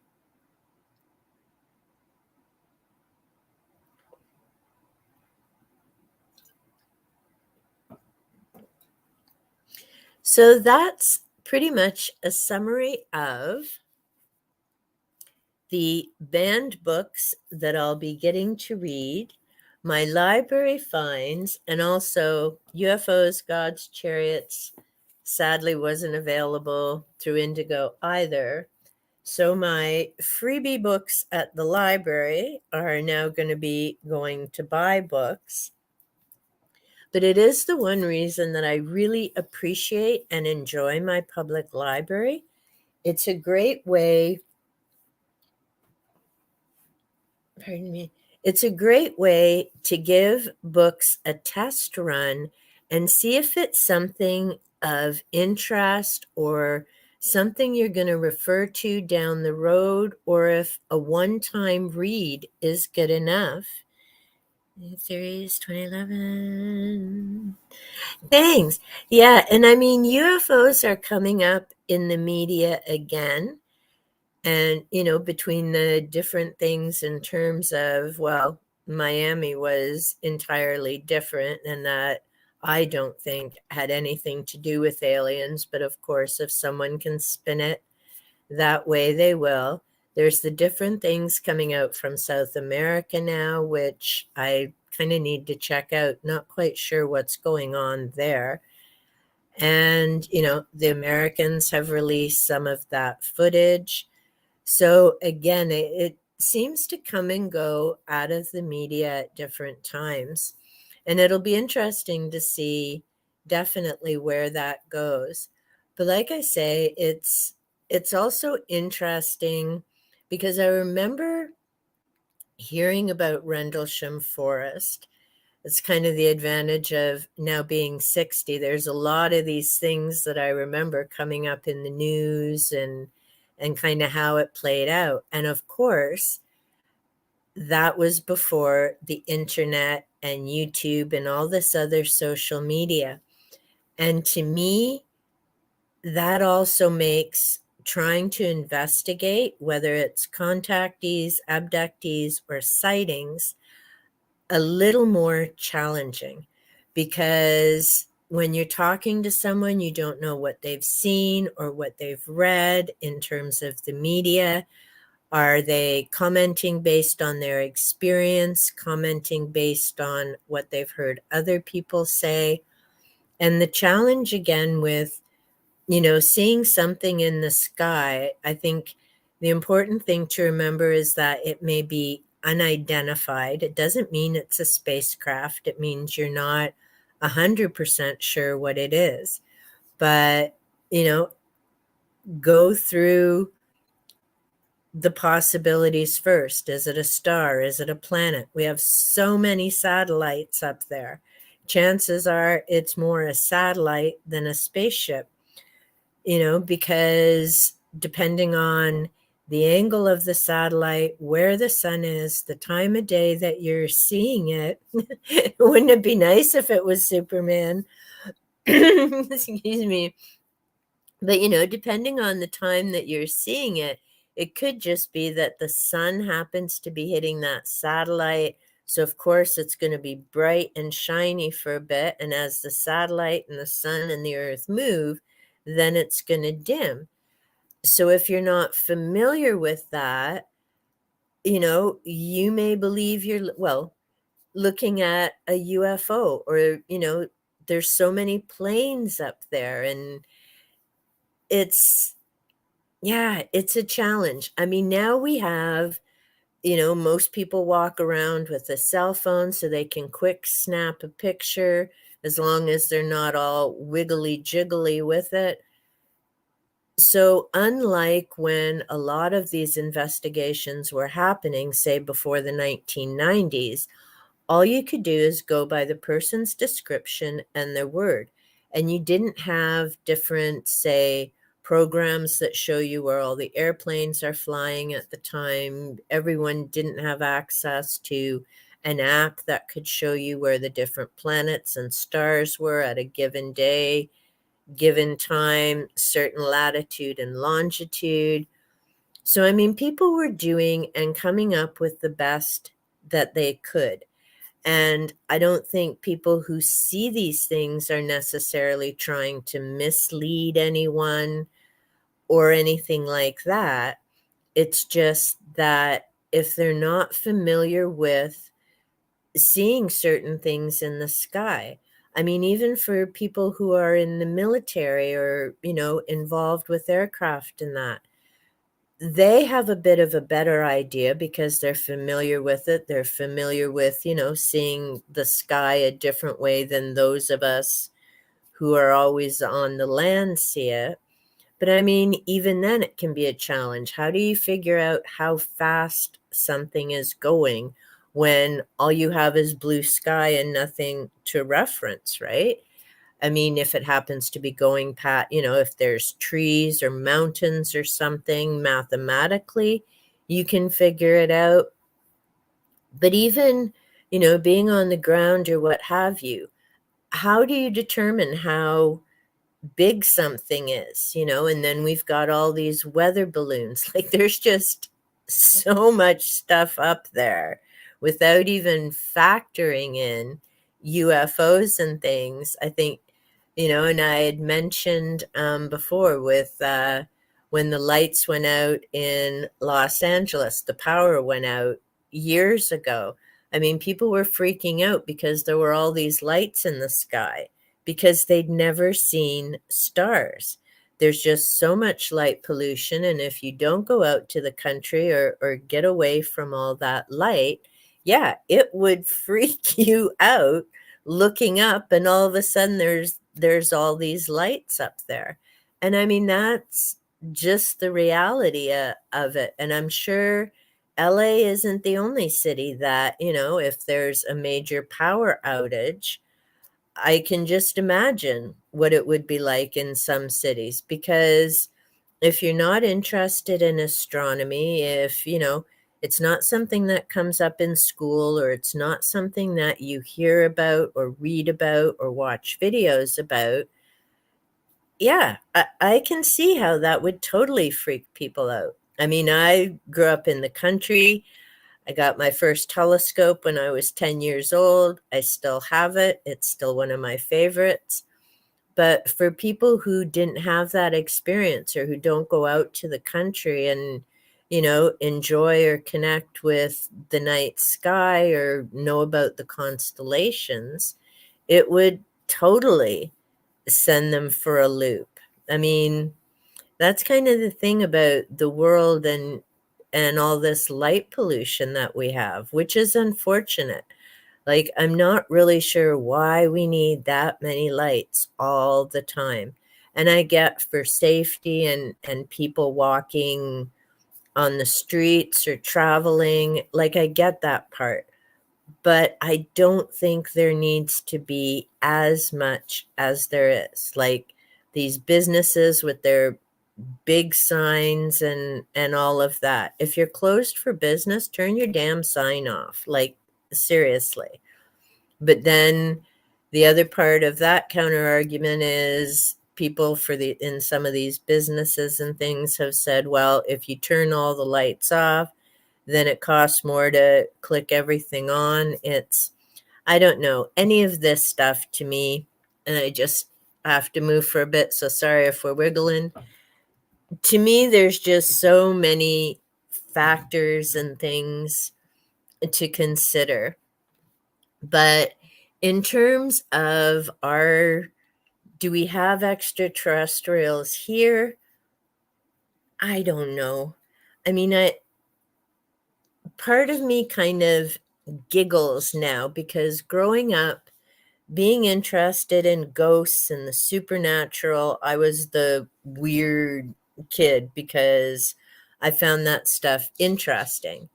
So that's pretty much a summary of the banned books that I'll be getting to read, my library finds, and also UFOs, God's Chariots sadly wasn't available through Indigo either. So my freebie books at the library are now going to be going to buy books. But it is the one reason that I really appreciate and enjoy my public library. It's a great way, pardon me, it's a great way to give books a test run and see if it's something of interest or something you're going to refer to down the road, or if a one-time read is good enough. Series 2011. Thanks. Yeah, and I mean, UFOs are coming up in the media again. And, between the different things in terms of, well, Miami was entirely different, and that I don't think had anything to do with aliens. But of course, if someone can spin it that way, they will. There's the different things coming out from South America now, which I kind of need to check out. Not quite sure what's going on there. And, the Americans have released some of that footage. So again, it seems to come and go out of the media at different times. And it'll be interesting to see definitely where that goes. But like I say, it's also interesting because I remember hearing about Rendlesham Forest. It's kind of the advantage of now being 60. There's a lot of these things that I remember coming up in the news and kind of how it played out. And of course, that was before the internet and YouTube and all this other social media. And to me, that also makes trying to investigate, whether it's contactees, abductees, or sightings, a little more challenging, because when you're talking to someone, you don't know what they've seen or what they've read in terms of the media. Are they commenting based on their experience, commenting based on what they've heard other people say? And the challenge again with, seeing something in the sky, I think the important thing to remember is that it may be unidentified. It doesn't mean it's a spacecraft. It means you're not 100% sure what it is. But, go through the possibilities first. Is it a star? Is it a planet? We have so many satellites up there. Chances are it's more a satellite than a spaceship, because depending on the angle of the satellite, where the sun is, the time of day that you're seeing it, wouldn't it be nice if it was Superman? Excuse me. But, depending on the time that you're seeing it, it could just be that the sun happens to be hitting that satellite. So, of course, it's going to be bright and shiny for a bit. And as the satellite and the sun and the earth move, then it's going to dim. So, if you're not familiar with that, you may believe you're, well, looking at a UFO, or, there's so many planes up there, and it's, yeah, it's a challenge. I mean, now we have, most people walk around with a cell phone so they can quick snap a picture, as long as they're not all wiggly jiggly with it. So, unlike when a lot of these investigations were happening, say before the 1990s, all you could do is go by the person's description and their word. And you didn't have different, say, programs that show you where all the airplanes are flying at the time. Everyone didn't have access to an app that could show you where the different planets and stars were at a given day, given time, certain latitude and longitude. So, I mean, people were doing and coming up with the best that they could. And I don't think people who see these things are necessarily trying to mislead anyone or anything like that. It's just that if they're not familiar with seeing certain things in the sky, I mean, even for people who are in the military or, involved with aircraft and that, they have a bit of a better idea because they're familiar with it. They're familiar with, seeing the sky a different way than those of us who are always on the land see it. But I mean, even then, it can be a challenge. How do you figure out how fast something is going when all you have is blue sky and nothing to reference, right? I mean, if it happens to be going past, if there's trees or mountains or something, mathematically, you can figure it out. But even, being on the ground or what have you, how do you determine how big something is, and then we've got all these weather balloons. Like there's just so much stuff up there without even factoring in UFOs and things. I think, and I had mentioned before with when the lights went out in Los Angeles, the power went out years ago. I mean, people were freaking out because there were all these lights in the sky because they'd never seen stars. There's just so much light pollution. And if you don't go out to the country or get away from all that light, yeah, it would freak you out looking up and all of a sudden there's all these lights up there. And I mean, that's just the reality of it. And I'm sure LA isn't the only city that, if there's a major power outage, I can just imagine what it would be like in some cities because if you're not interested in astronomy, if, it's not something that comes up in school or it's not something that you hear about or read about or watch videos about, yeah, I can see how that would totally freak people out. I mean, I grew up in the country. I got my first telescope when I was 10 years old. I still have it. It's still one of my favorites. But for people who didn't have that experience or who don't go out to the country and, enjoy or connect with the night sky or know about the constellations, it would totally send them for a loop. I mean, that's kind of the thing about the world and all this light pollution that we have, which is unfortunate. Like, I'm not really sure why we need that many lights all the time. And I get for safety and people walking on the streets or traveling, like I get that part. But I don't think there needs to be as much as there is. Like these businesses with their big signs and all of that. If you're closed for business, turn your damn sign off. Like seriously. But then the other part of that counter argument is people in some of these businesses and things have said, well, if you turn all the lights off, then it costs more to click everything on. I don't know, any of this stuff to me, and I just have to move for a bit, so sorry if we're wiggling. To me, there's just so many factors and things to consider. But in terms of do we have extraterrestrials here? I don't know. I mean, part of me kind of giggles now because growing up, being interested in ghosts and the supernatural, I was the weird, kid because I found that stuff interesting.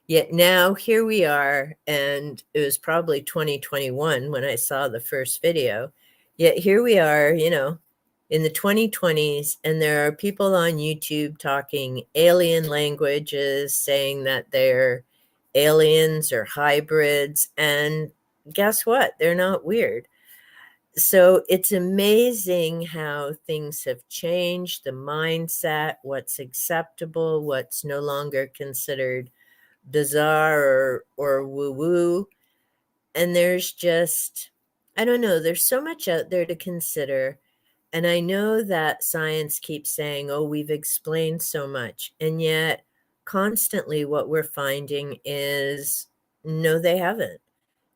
Yet now here we are, and it was probably 2021 when I saw the first video. Yet here we are, in the 2020s, and there are people on YouTube talking alien languages, saying that they're aliens or hybrids. And guess what? They're not weird. So it's amazing how things have changed, the mindset, what's acceptable, what's no longer considered bizarre or woo woo. And there's just, I don't know, there's so much out there to consider. And I know that science keeps saying, oh, we've explained so much. And yet, constantly, what we're finding is no, they haven't.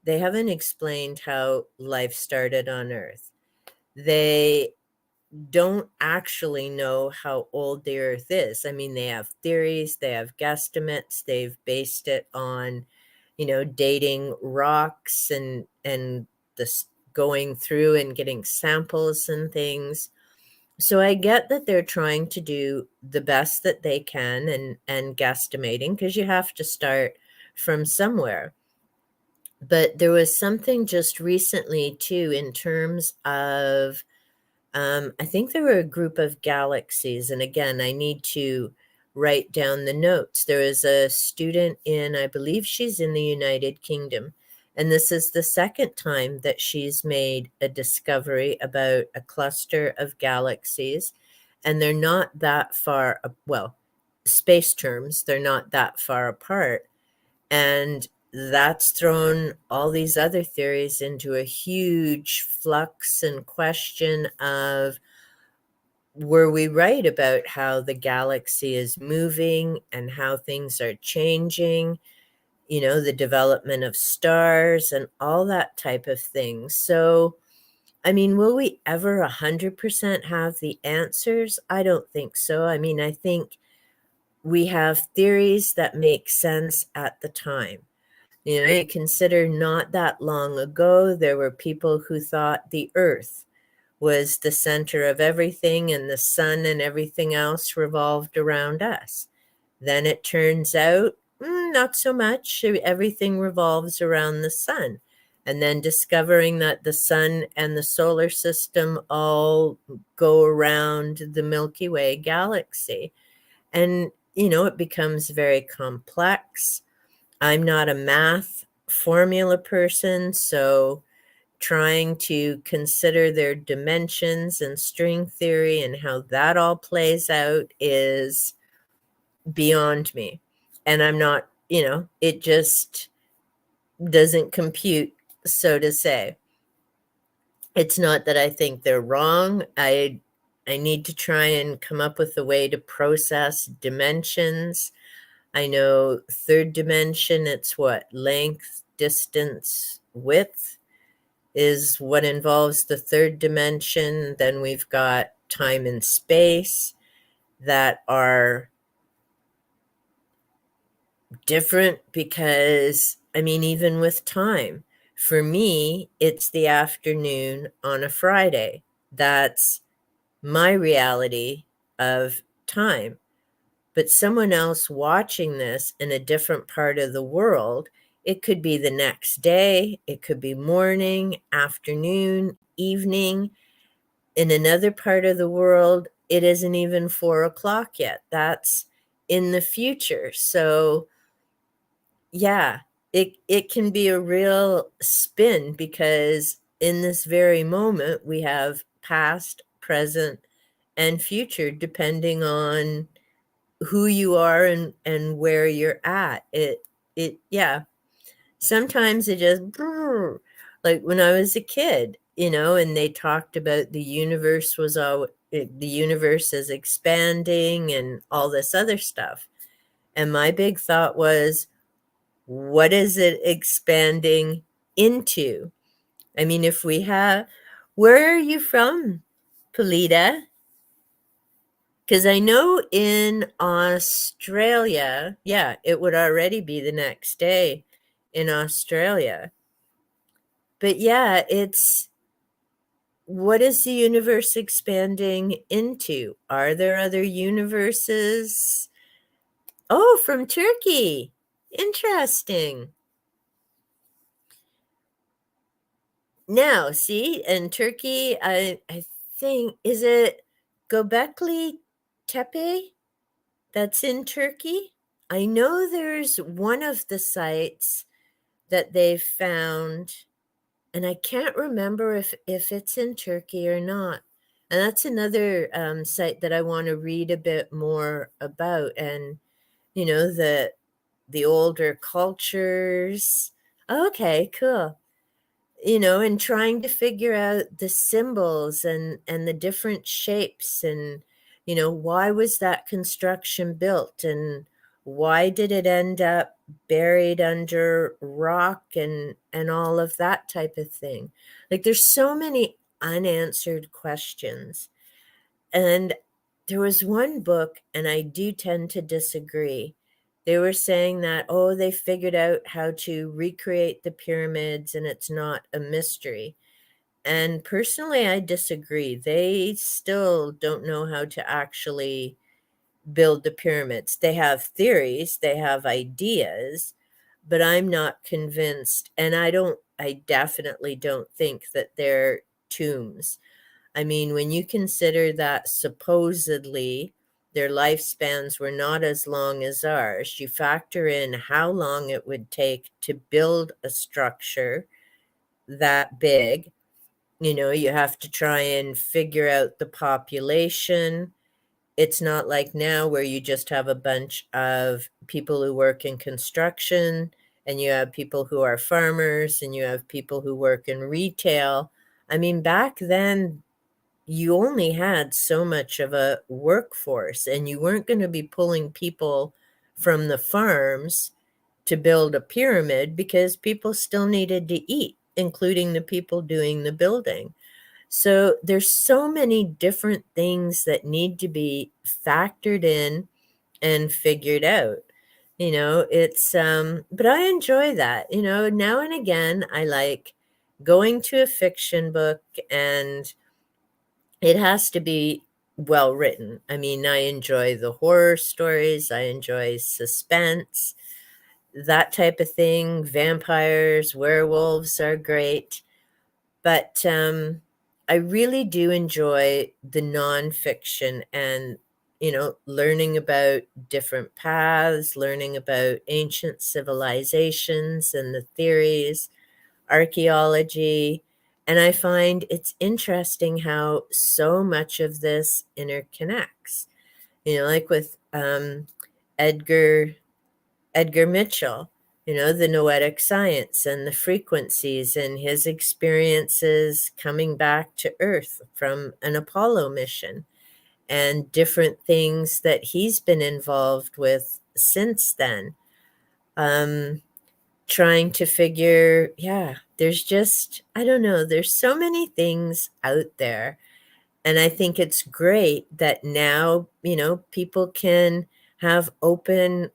They haven't explained how life started on Earth. They don't actually know how old the Earth is. I mean, they have theories, they have guesstimates, they've based it on, dating rocks and this going through and getting samples and things. So I get that they're trying to do the best that they can and guesstimating, because you have to start from somewhere. But there was something just recently too in terms of I think there were a group of galaxies, and again, I need to write down the notes. There is a student in, I believe she's in the United Kingdom, and this is the second time that she's made a discovery about a cluster of galaxies, and they're not that far, well, space terms, they're not that far apart. And that's thrown all these other theories into a huge flux and question of, were we right about how the galaxy is moving and how things are changing, the development of stars and all that type of thing. So, I mean, will we ever 100% have the answers? I don't think so. I mean, I think we have theories that make sense at the time. You consider not that long ago, there were people who thought the Earth was the center of everything and the sun and everything else revolved around us. Then it turns out, not so much. Everything revolves around the sun. And then discovering that the sun and the solar system all go around the Milky Way galaxy. And, it becomes very complex. I'm not a math formula person, so trying to consider their dimensions and string theory and how that all plays out is beyond me. And I'm not, it just doesn't compute, so to say. It's not that I think they're wrong. I need to try and come up with a way to process dimensions. I know third dimension, it's what? Length, distance, width is what involves the third dimension. Then we've got time and space that are different because, I mean, even with time, for me, it's the afternoon on a Friday. That's my reality of time. But someone else watching this in a different part of the world, it could be the next day, it could be morning, afternoon, evening. In another part of the world, it isn't even 4 o'clock yet. That's in the future. So, yeah, it can be a real spin because in this very moment, we have past, present, and future depending on who you are and where you're at. Yeah. Sometimes it just like when I was a kid, and they talked about the universe was all the universe is expanding and all this other stuff. And my big thought was, what is it expanding into? I mean, if we have, where are you from, Polita? Because I know in Australia, yeah, it would already be the next day in Australia. But yeah, what is the universe expanding into? Are there other universes? Oh, from Turkey. Interesting. Now, see, in Turkey, I think, is it Göbekli Tepe that's in Turkey? I know there's one of the sites that they've found, and I can't remember if it's in Turkey or not. And that's another site that I want to read a bit more about, and the older cultures. Okay, cool. And trying to figure out the symbols and the different shapes, and why was that construction built, and why did it end up buried under rock, and all of that type of thing. Like, there's so many unanswered questions. And there was one book, and I do tend to disagree. They were saying that, oh, they figured out how to recreate the pyramids and it's not a mystery. And personally, I disagree. They still don't know how to actually build the pyramids. They have theories, they have ideas, but I'm not convinced. And I definitely don't think that they're tombs. I mean, when you consider that supposedly their lifespans were not as long as ours, you factor in how long it would take to build a structure that big. You have to try and figure out the population. It's not like now where you just have a bunch of people who work in construction, and you have people who are farmers, and you have people who work in retail. I mean, back then, you only had so much of a workforce, and you weren't going to be pulling people from the farms to build a pyramid because people still needed to eat, including the people doing the building. So there's so many different things that need to be factored in and figured out. But I enjoy that. Now and again I like going to a fiction book, and it has to be well written. I mean, I enjoy the horror stories, I enjoy suspense, that type of thing. Vampires, werewolves are great. But I really do enjoy the nonfiction, and, learning about different paths, learning about ancient civilizations and the theories, archaeology. And I find it's interesting how so much of this interconnects, like with Edgar Edgar Mitchell, the noetic science and the frequencies and his experiences coming back to Earth from an Apollo mission, and different things that he's been involved with since then. Um, Trying to figure, yeah, there's just, I don't know, there's so many things out there. And I think it's great that now, people can have open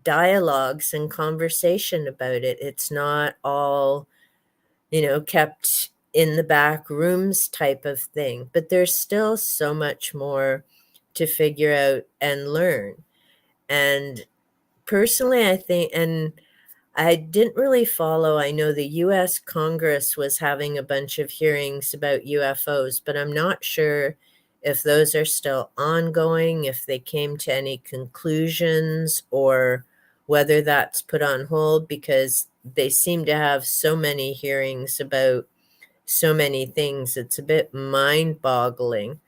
dialogues and conversation about it. It's not all, kept in the back rooms type of thing, but there's still so much more to figure out and learn. And personally, I think, and I didn't really follow. I know the US Congress was having a bunch of hearings about UFOs, but I'm not sure if those are still ongoing, if they came to any conclusions, or whether that's put on hold, because they seem to have so many hearings about so many things. It's a bit mind-boggling.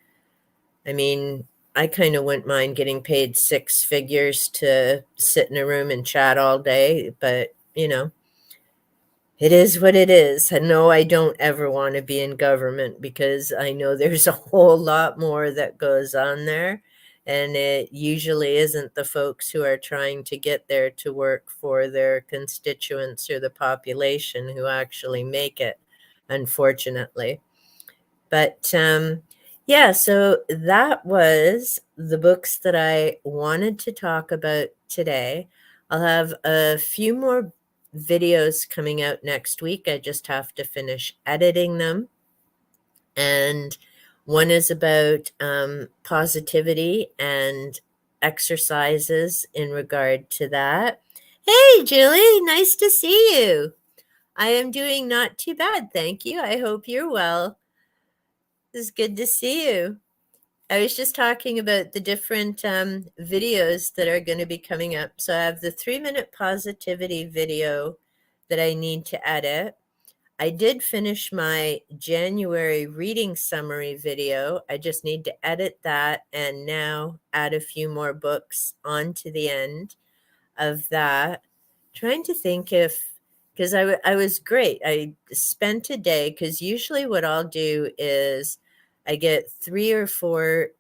I mean, I kind of wouldn't mind getting paid six figures to sit in a room and chat all day, but it is what it is. I know I don't ever want to be in government, because I know there's a whole lot more that goes on there. And it usually isn't the folks who are trying to get there to work for their constituents or the population who actually make it, unfortunately. But yeah, so that was the books that I wanted to talk about today. I'll have a few more videos coming out next week. I just have to finish editing them. And one is about positivity and exercises in regard to that. Hey, Julie, nice to see you. I am doing not too bad, thank you. I hope you're well. It's good to see you. I was just talking about the different videos that are going to be coming up. So I have the 3-minute positivity video that I need to edit. I did finish my January reading summary video. I just need to edit that and now add a few more books onto the end of that. Trying to think if, because I was great. I spent a day, because usually what I'll do is I get 3 or 4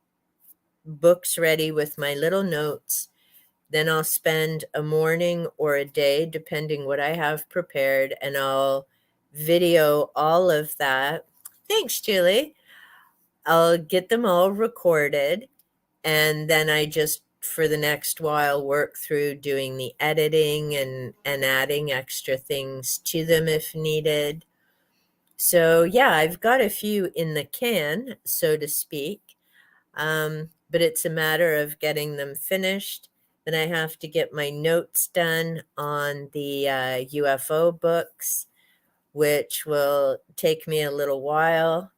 books ready with my little notes. Then I'll spend a morning or a day, depending what I have prepared, and I'll video all of that. Thanks, Julie. I'll get them all recorded, and then I just, for the next while, work through doing the editing and adding extra things to them if needed. So, yeah, I've got a few in the can, so to speak. But it's a matter of getting them finished. Then I have to get my notes done on the UFO books, which will take me a little while.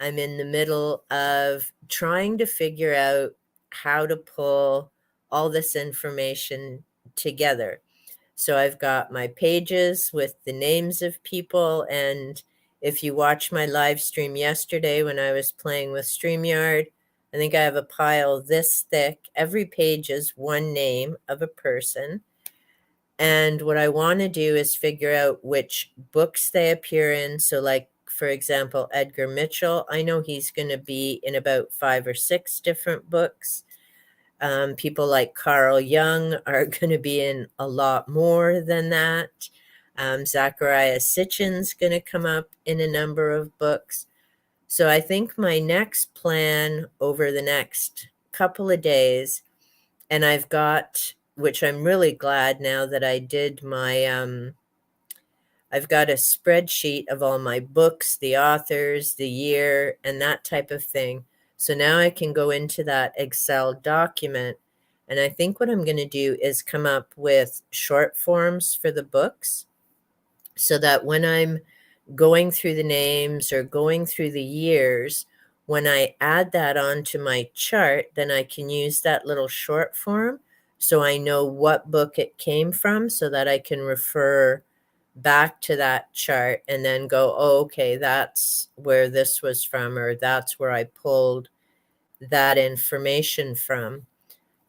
I'm in the middle of trying to figure out how to pull all this information together. So I've got my pages with the names of people. And if you watch my live stream yesterday when I was playing with StreamYard, I think I have a pile this thick. Every page is one name of a person. And what I want to do is figure out which books they appear in. So, like, for example, Edgar Mitchell, I know he's going to be in about 5 or 6 different books. People like Carl Jung are going to be in a lot more than that. Zachariah Sitchin's going to come up in a number of books. So I think my next plan over the next couple of days, and I've got, which I'm really glad now that I did my, I've got a spreadsheet of all my books, the authors, the year, and that type of thing. So now I can go into that Excel document. And I think what I'm going to do is come up with short forms for the books so that when I'm going through the names or going through the years, when I add that onto my chart, then I can use that little short form so I know what book it came from so that I can refer back to that chart and then go, oh, okay, that's where this was from, or that's where I pulled that information from.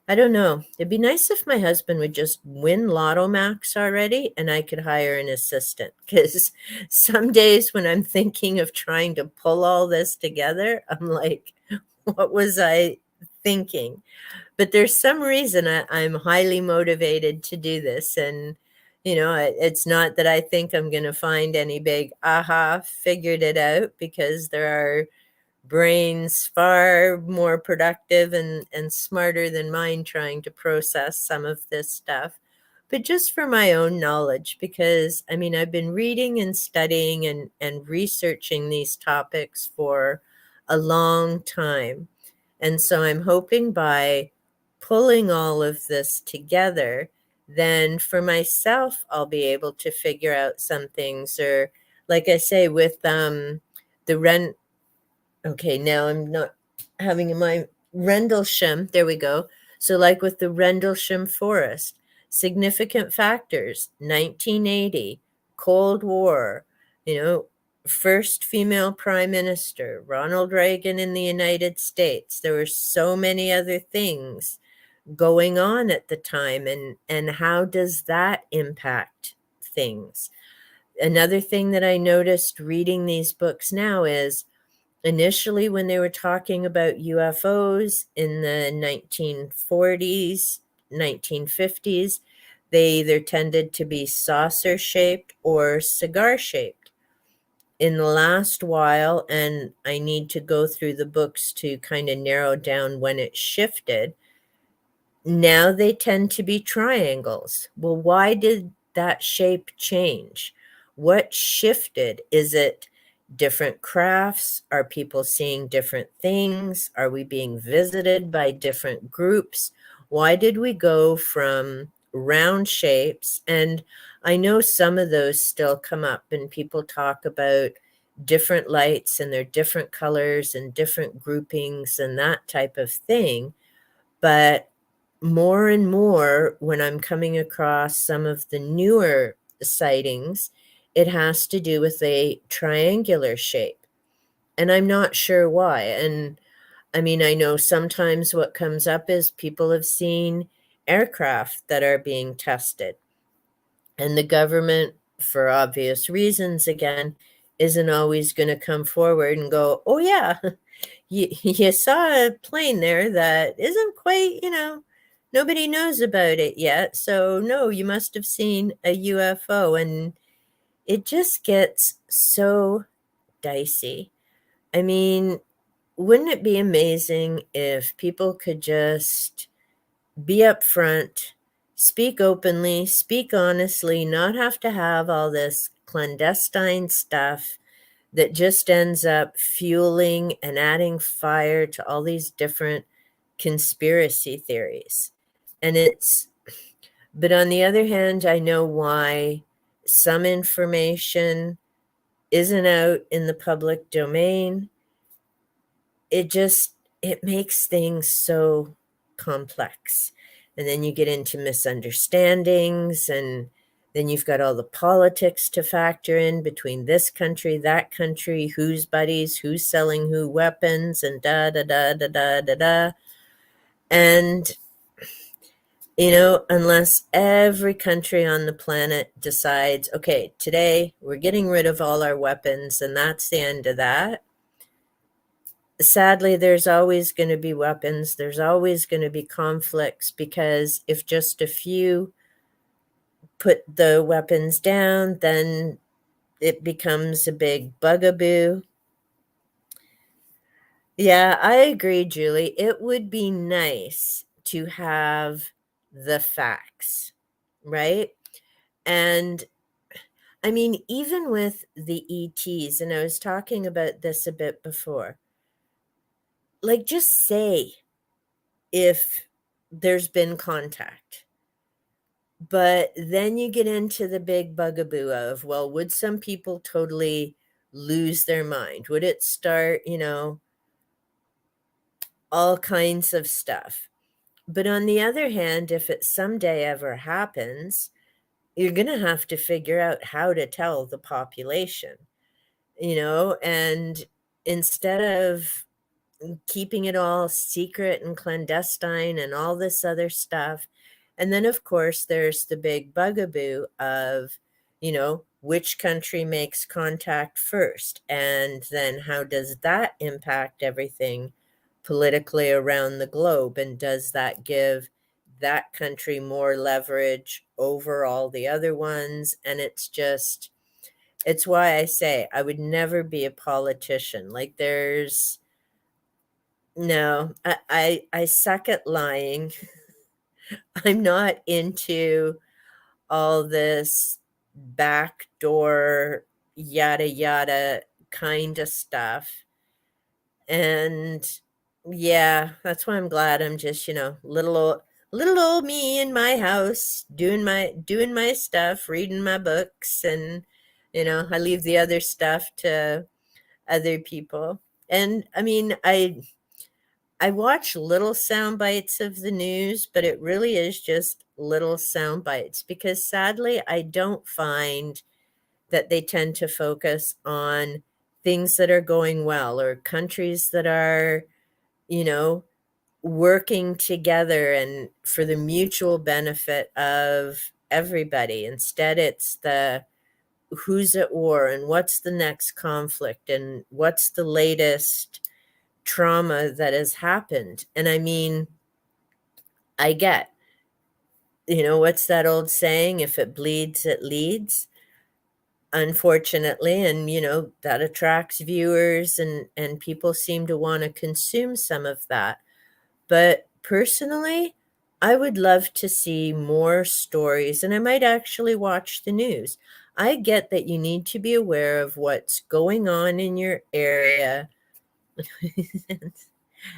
I don't know. It'd be nice if my husband would just win Lotto Max already and I could hire an assistant. Because some days when I'm thinking of trying to pull all this together, I'm like, what was I thinking? But there's some reason I'm highly motivated to do this. And, it's not that I think I'm going to find any big aha, figured it out, because there are brains far more productive and smarter than mine trying to process some of this stuff. But just for my own knowledge, because I mean, I've been reading and studying and researching these topics for a long time. And so I'm hoping by pulling all of this together, then for myself, I'll be able to figure out some things. Or, like I say, with the rent. Okay, now I'm not having in mind Rendlesham. There we go. So, like with the Rendlesham Forest, significant factors: 1980, Cold War, you know, first female prime minister, Ronald Reagan in the United States. There were so many other things going on at the time, and how does that impact things? Another thing that I noticed reading these books now is, initially, when they were talking about UFOs in the 1940s, 1950s, they either tended to be saucer shaped or cigar shaped. In the last while, and I need to go through the books to kind of narrow down when it shifted, now they tend to be triangles. Well, why did that shape change? What shifted? Is it different crafts? Are people seeing different things? Are we being visited by different groups? Why did we go from round shapes? And I know some of those still come up, and people talk about different lights and their different colors and different groupings and that type of thing. But more and more, when I'm coming across some of the newer sightings, it has to do with a triangular shape. And I'm not sure why. And I mean, I know sometimes what comes up is people have seen aircraft that are being tested. And the government, for obvious reasons, again, isn't always going to come forward and go, oh, yeah, you saw a plane there that isn't quite, nobody knows about it yet. So, no, you must have seen a UFO. And it just gets so dicey. I mean, wouldn't it be amazing if people could just be upfront, speak openly, speak honestly, not have to have all this clandestine stuff that just ends up fueling and adding fire to all these different conspiracy theories. And but on the other hand, I know why some information isn't out in the public domain. It makes things so complex. And then you get into misunderstandings, and then you've got all the politics to factor in between this country, that country, who's buddies, who's selling who weapons, and da da da da da da da. And unless every country on the planet decides, okay, today we're getting rid of all our weapons and that's the end of that, sadly, there's always going to be weapons. There's always going to be conflicts, because if just a few put the weapons down, then it becomes a big bugaboo. Yeah, I agree, Julie. It would be nice to have the facts, right? And I mean, even with the ETs, and I was talking about this a bit before, like just say if there's been contact. But then you get into the big bugaboo of, well, would some people totally lose their mind? Would it start, all kinds of stuff? But on the other hand, if it someday ever happens, you're going to have to figure out how to tell the population, and instead of keeping it all secret and clandestine and all this other stuff. And then, of course, there's the big bugaboo of, which country makes contact first? And then how does that impact everything politically around the globe? And does that give that country more leverage over all the other ones? And it's why I say I would never be a politician. Like no, I suck at lying. I'm not into all this backdoor yada yada kind of stuff. And yeah, that's why I'm glad I'm just, little old me in my house doing my stuff, reading my books, and I leave the other stuff to other people. And I mean, I watch little sound bites of the news, but it really is just little sound bites, because sadly, I don't find that they tend to focus on things that are going well, or countries that are, you know, working together and for the mutual benefit of everybody. Instead, it's the who's at war and what's the next conflict and what's the latest trauma that has happened. And I mean, I get, what's that old saying? If it bleeds, it leads, unfortunately. And, that attracts viewers, and people seem to want to consume some of that. But personally, I would love to see more stories, and I might actually watch the news. I get that you need to be aware of what's going on in your area.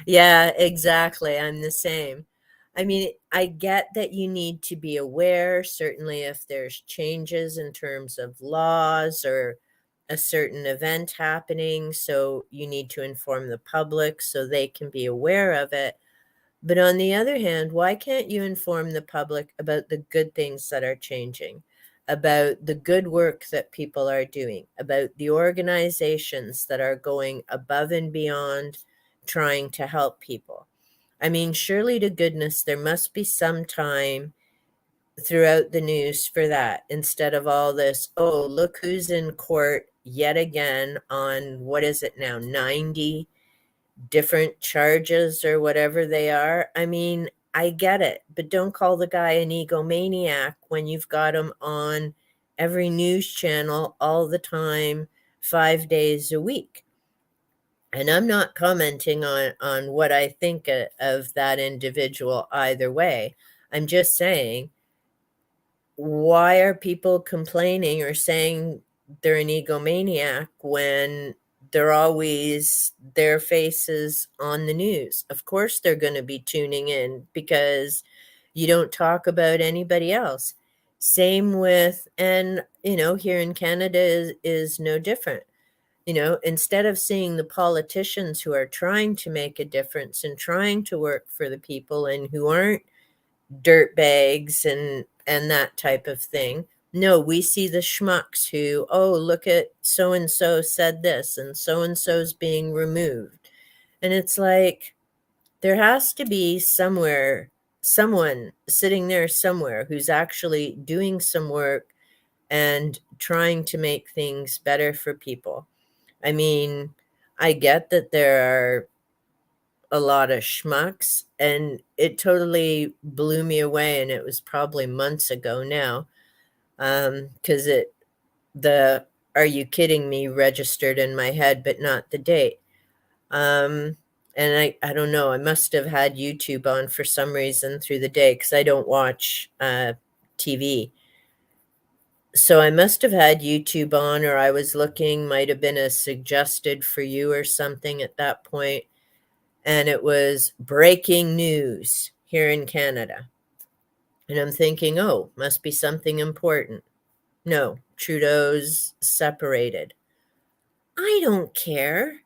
Yeah, exactly. I'm the same. I mean, I get that you need to be aware, certainly if there's changes in terms of laws or a certain event happening. So you need to inform the public so they can be aware of it. But on the other hand, why can't you inform the public about the good things that are changing, about the good work that people are doing, about the organizations that are going above and beyond trying to help people? I mean, surely to goodness, there must be some time throughout the news for that instead of all this, oh, look who's in court yet again on what is it now, 90 different charges or whatever they are. I mean, I get it, but don't call the guy an egomaniac when you've got him on every news channel all the time, 5 days a week. And I'm not commenting on what I think of that individual either way. I'm just saying, why are people complaining or saying they're an egomaniac when they're always their faces on the news? Of course they're going to be tuning in because you don't talk about anybody else. Same with, and here in Canada is no different. Instead of seeing the politicians who are trying to make a difference and trying to work for the people and who aren't dirt bags and that type of thing. No, we see the schmucks who, oh, look at so and so said this and so's being removed. And it's like there has to be someone sitting there somewhere who's actually doing some work and trying to make things better for people. I mean, I get that there are a lot of schmucks, and it totally blew me away, and it was probably months ago now, because the "Are you kidding me?" registered in my head, but not the date. And I don't know, I must have had YouTube on for some reason through the day because I don't watch TV. So I must have had YouTube on, or I was looking, might have been a suggested for you or something at that point, and it was breaking news here in Canada. And I'm thinking, oh, must be something important. No, Trudeau's separated. I don't care.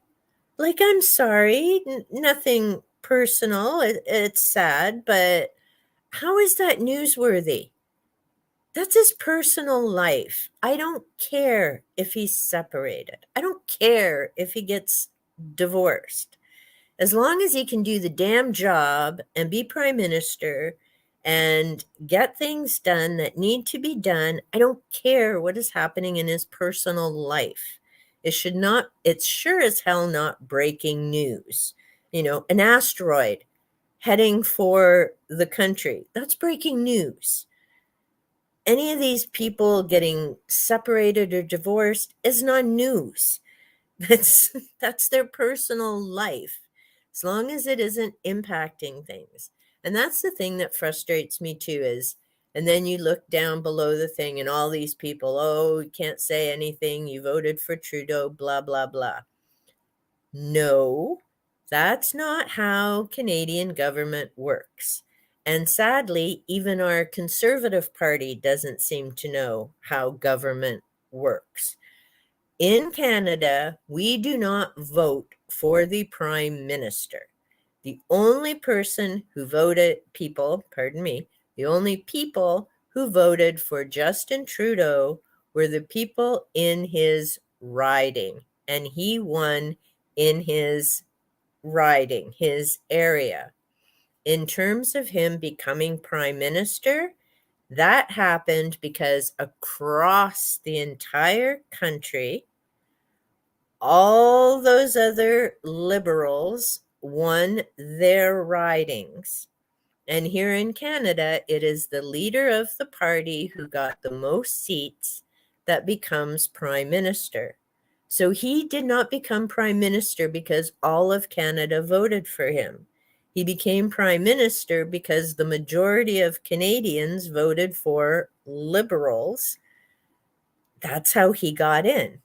Like, I'm sorry, nothing personal. It's sad, but how is that newsworthy? That's his personal life. I don't care if he's separated. I don't care if he gets divorced. As long as he can do the damn job and be prime minister and get things done that need to be done, I don't care what is happening in his personal life. It's sure as hell not breaking news. An asteroid heading for the country. That's breaking news. Any of these people getting separated or divorced is not news. That's their personal life, as long as it isn't impacting things. And that's the thing that frustrates me too is, and then you look down below the thing and all these people, oh, you can't say anything, you voted for Trudeau, blah, blah, blah. No, that's not how Canadian government works. And sadly, even our Conservative Party doesn't seem to know how government works. In Canada, we do not vote for the prime minister. The only the only people who voted for Justin Trudeau were the people in his riding, and he won in his riding, his area. In terms of him becoming prime minister, that happened because across the entire country, all those other liberals won their ridings. And here in Canada, it is the leader of the party who got the most seats that becomes prime minister. So he did not become prime minister because all of Canada voted for him. He became prime minister because the majority of Canadians voted for liberals. that's how he got in.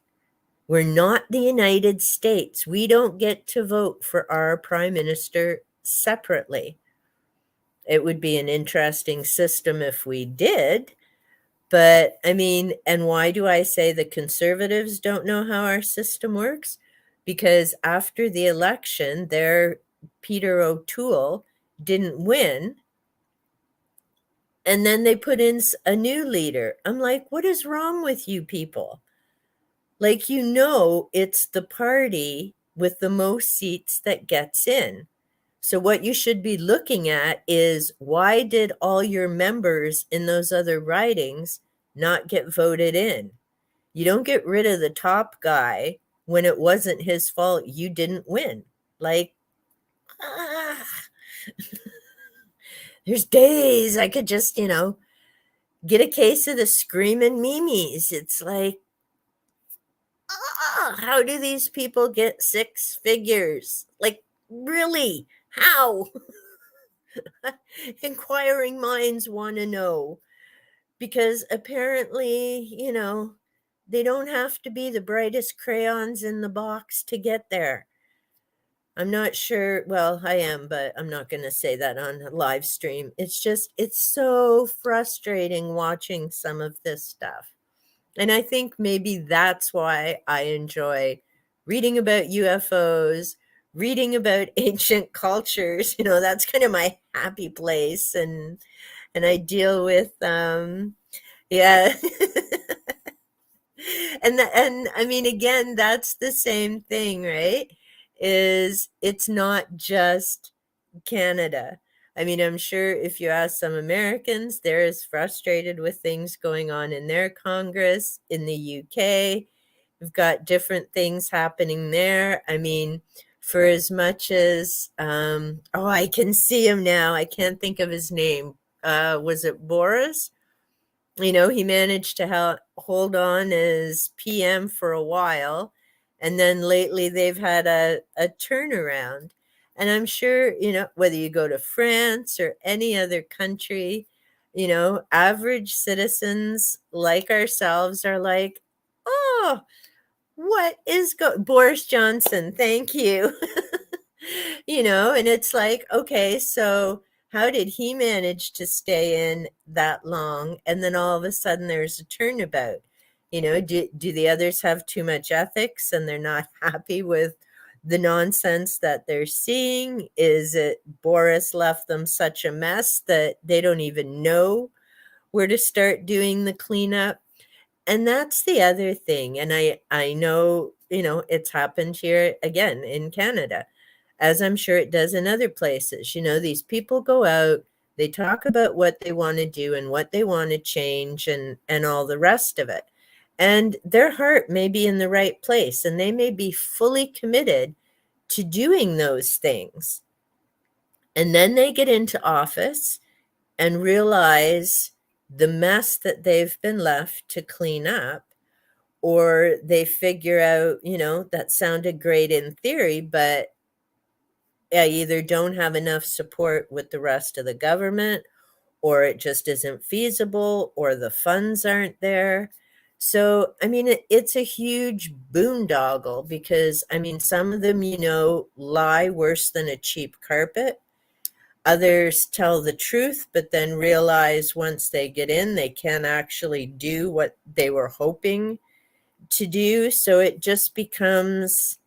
We're not the United States. We don't get to vote for our prime minister separately. It would be an interesting system if we did. But I mean, and why do I say the conservatives don't know how our system works? Because after the election, their Peter O'Toole didn't win. And then they put in a new leader. I'm like, what is wrong with you people? Like, it's the party with the most seats that gets in. So what you should be looking at is, why did all your members in those other ridings not get voted in? You don't get rid of the top guy when it wasn't his fault you didn't win. Like, ah, there's days I could just, get a case of the screaming memes. It's like, how do these people get six figures? Like, really? How? Inquiring minds want to know. Because apparently, they don't have to be the brightest crayons in the box to get there. I'm not sure. Well, I am, but I'm not going to say that on a live stream. It's so frustrating watching some of this stuff. And I think maybe that's why I enjoy reading about UFOs, reading about ancient cultures. That's kind of my happy place. And I deal with, yeah. And I mean, again, that's the same thing, right? It's not just Canada. I mean, I'm sure if you ask some Americans, they're as frustrated with things going on in their Congress. In the UK, we've got different things happening there. I mean, for as much as, oh, I can see him now. I can't think of his name. Was it Boris? He managed to hold on as PM for a while. And then lately they've had a turnaround. And I'm sure, whether you go to France or any other country, average citizens like ourselves are like, oh, what is Boris Johnson? Thank you. And it's like, okay, so how did he manage to stay in that long? And then all of a sudden there's a turnabout. Do the others have too much ethics and they're not happy with the nonsense that they're seeing? Is it Boris left them such a mess that they don't even know where to start doing the cleanup? And that's the other thing. And I know, it's happened here again in Canada, as I'm sure it does in other places. These people go out, they talk about what they want to do and what they want to change and all the rest of it. And their heart may be in the right place and they may be fully committed to doing those things. And then they get into office and realize the mess that they've been left to clean up, or they figure out, that sounded great in theory, but I either don't have enough support with the rest of the government, or it just isn't feasible, or the funds aren't there. So, I mean, it's a huge boondoggle because, I mean, some of them, lie worse than a cheap carpet. Others tell the truth, but then realize once they get in, they can't actually do what they were hoping to do. So it just becomes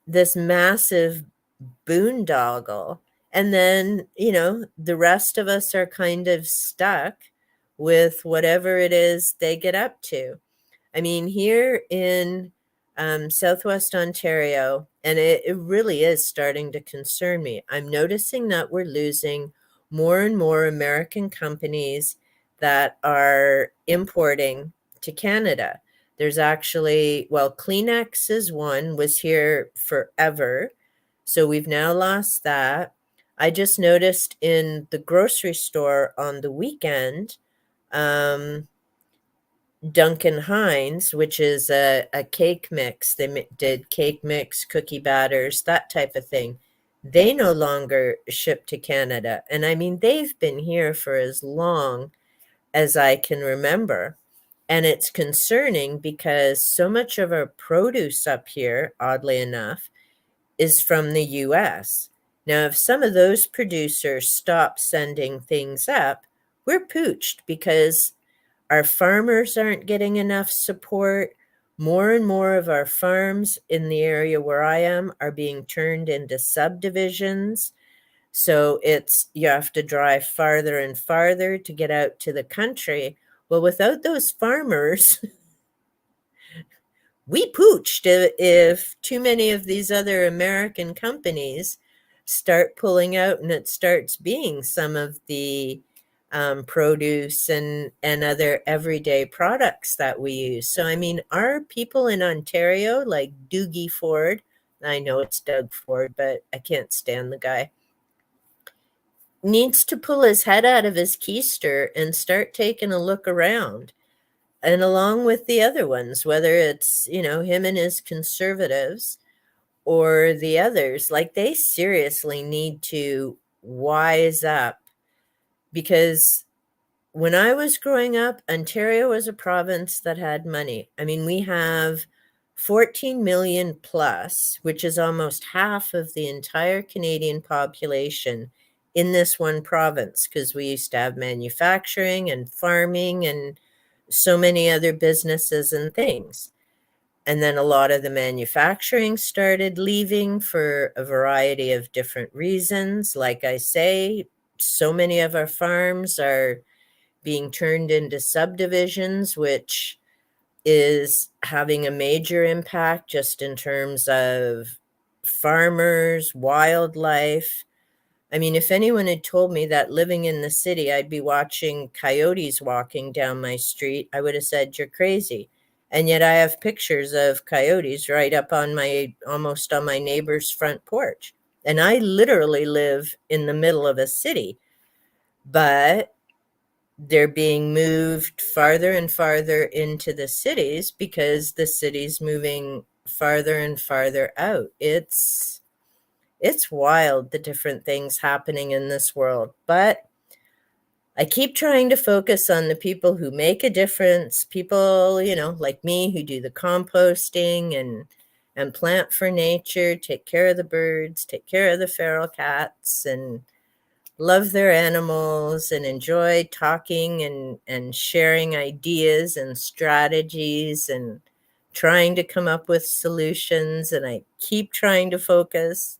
this massive boondoggle. And then, the rest of us are kind of stuck with whatever it is they get up to. I mean, here in Southwest Ontario, and it really is starting to concern me, I'm noticing that we're losing more and more American companies that are importing to Canada. There's actually, well, Kleenex is one, was here forever. So we've now lost that. I just noticed in the grocery store on the weekend, Duncan Hines, which is a cake mix. They did cake mix, cookie batters, that type of thing. They no longer ship to Canada. And I mean, they've been here for as long as I can remember. And it's concerning because so much of our produce up here, oddly enough, is from the US. Now, if some of those producers stop sending things up, we're pooched because our farmers aren't getting enough support. More and more of our farms in the area where I am are being turned into subdivisions. So it's you have to drive farther and farther to get out to the country. Well, without those farmers, we pooched if too many of these other American companies start pulling out and it starts being some of the produce and other everyday products that we use. So, I mean, our people in Ontario, like Doogie Ford, I know it's Doug Ford, but I can't stand the guy, needs to pull his head out of his keister and start taking a look around. And along with the other ones, whether it's, him and his conservatives or the others, like they seriously need to wise up because when I was growing up, Ontario was a province that had money. I mean, we have 14 million plus, which is almost half of the entire Canadian population in this one province because we used to have manufacturing and farming and so many other businesses and things. And then a lot of the manufacturing started leaving for a variety of different reasons. Like I say, so many of our farms are being turned into subdivisions, which is having a major impact just in terms of farmers, wildlife. I mean, if anyone had told me that living in the city, I'd be watching coyotes walking down my street, I would have said, you're crazy. And yet I have pictures of coyotes right up on almost on my neighbor's front porch. And I literally live in the middle of a city, but they're being moved farther and farther into the cities because the city's moving farther and farther out. It's wild, the different things happening in this world. But I keep trying to focus on the people who make a difference, people, like me who do the composting and plant for nature, take care of the birds, take care of the feral cats, and love their animals and enjoy talking and sharing ideas and strategies and trying to come up with solutions. And I keep trying to focus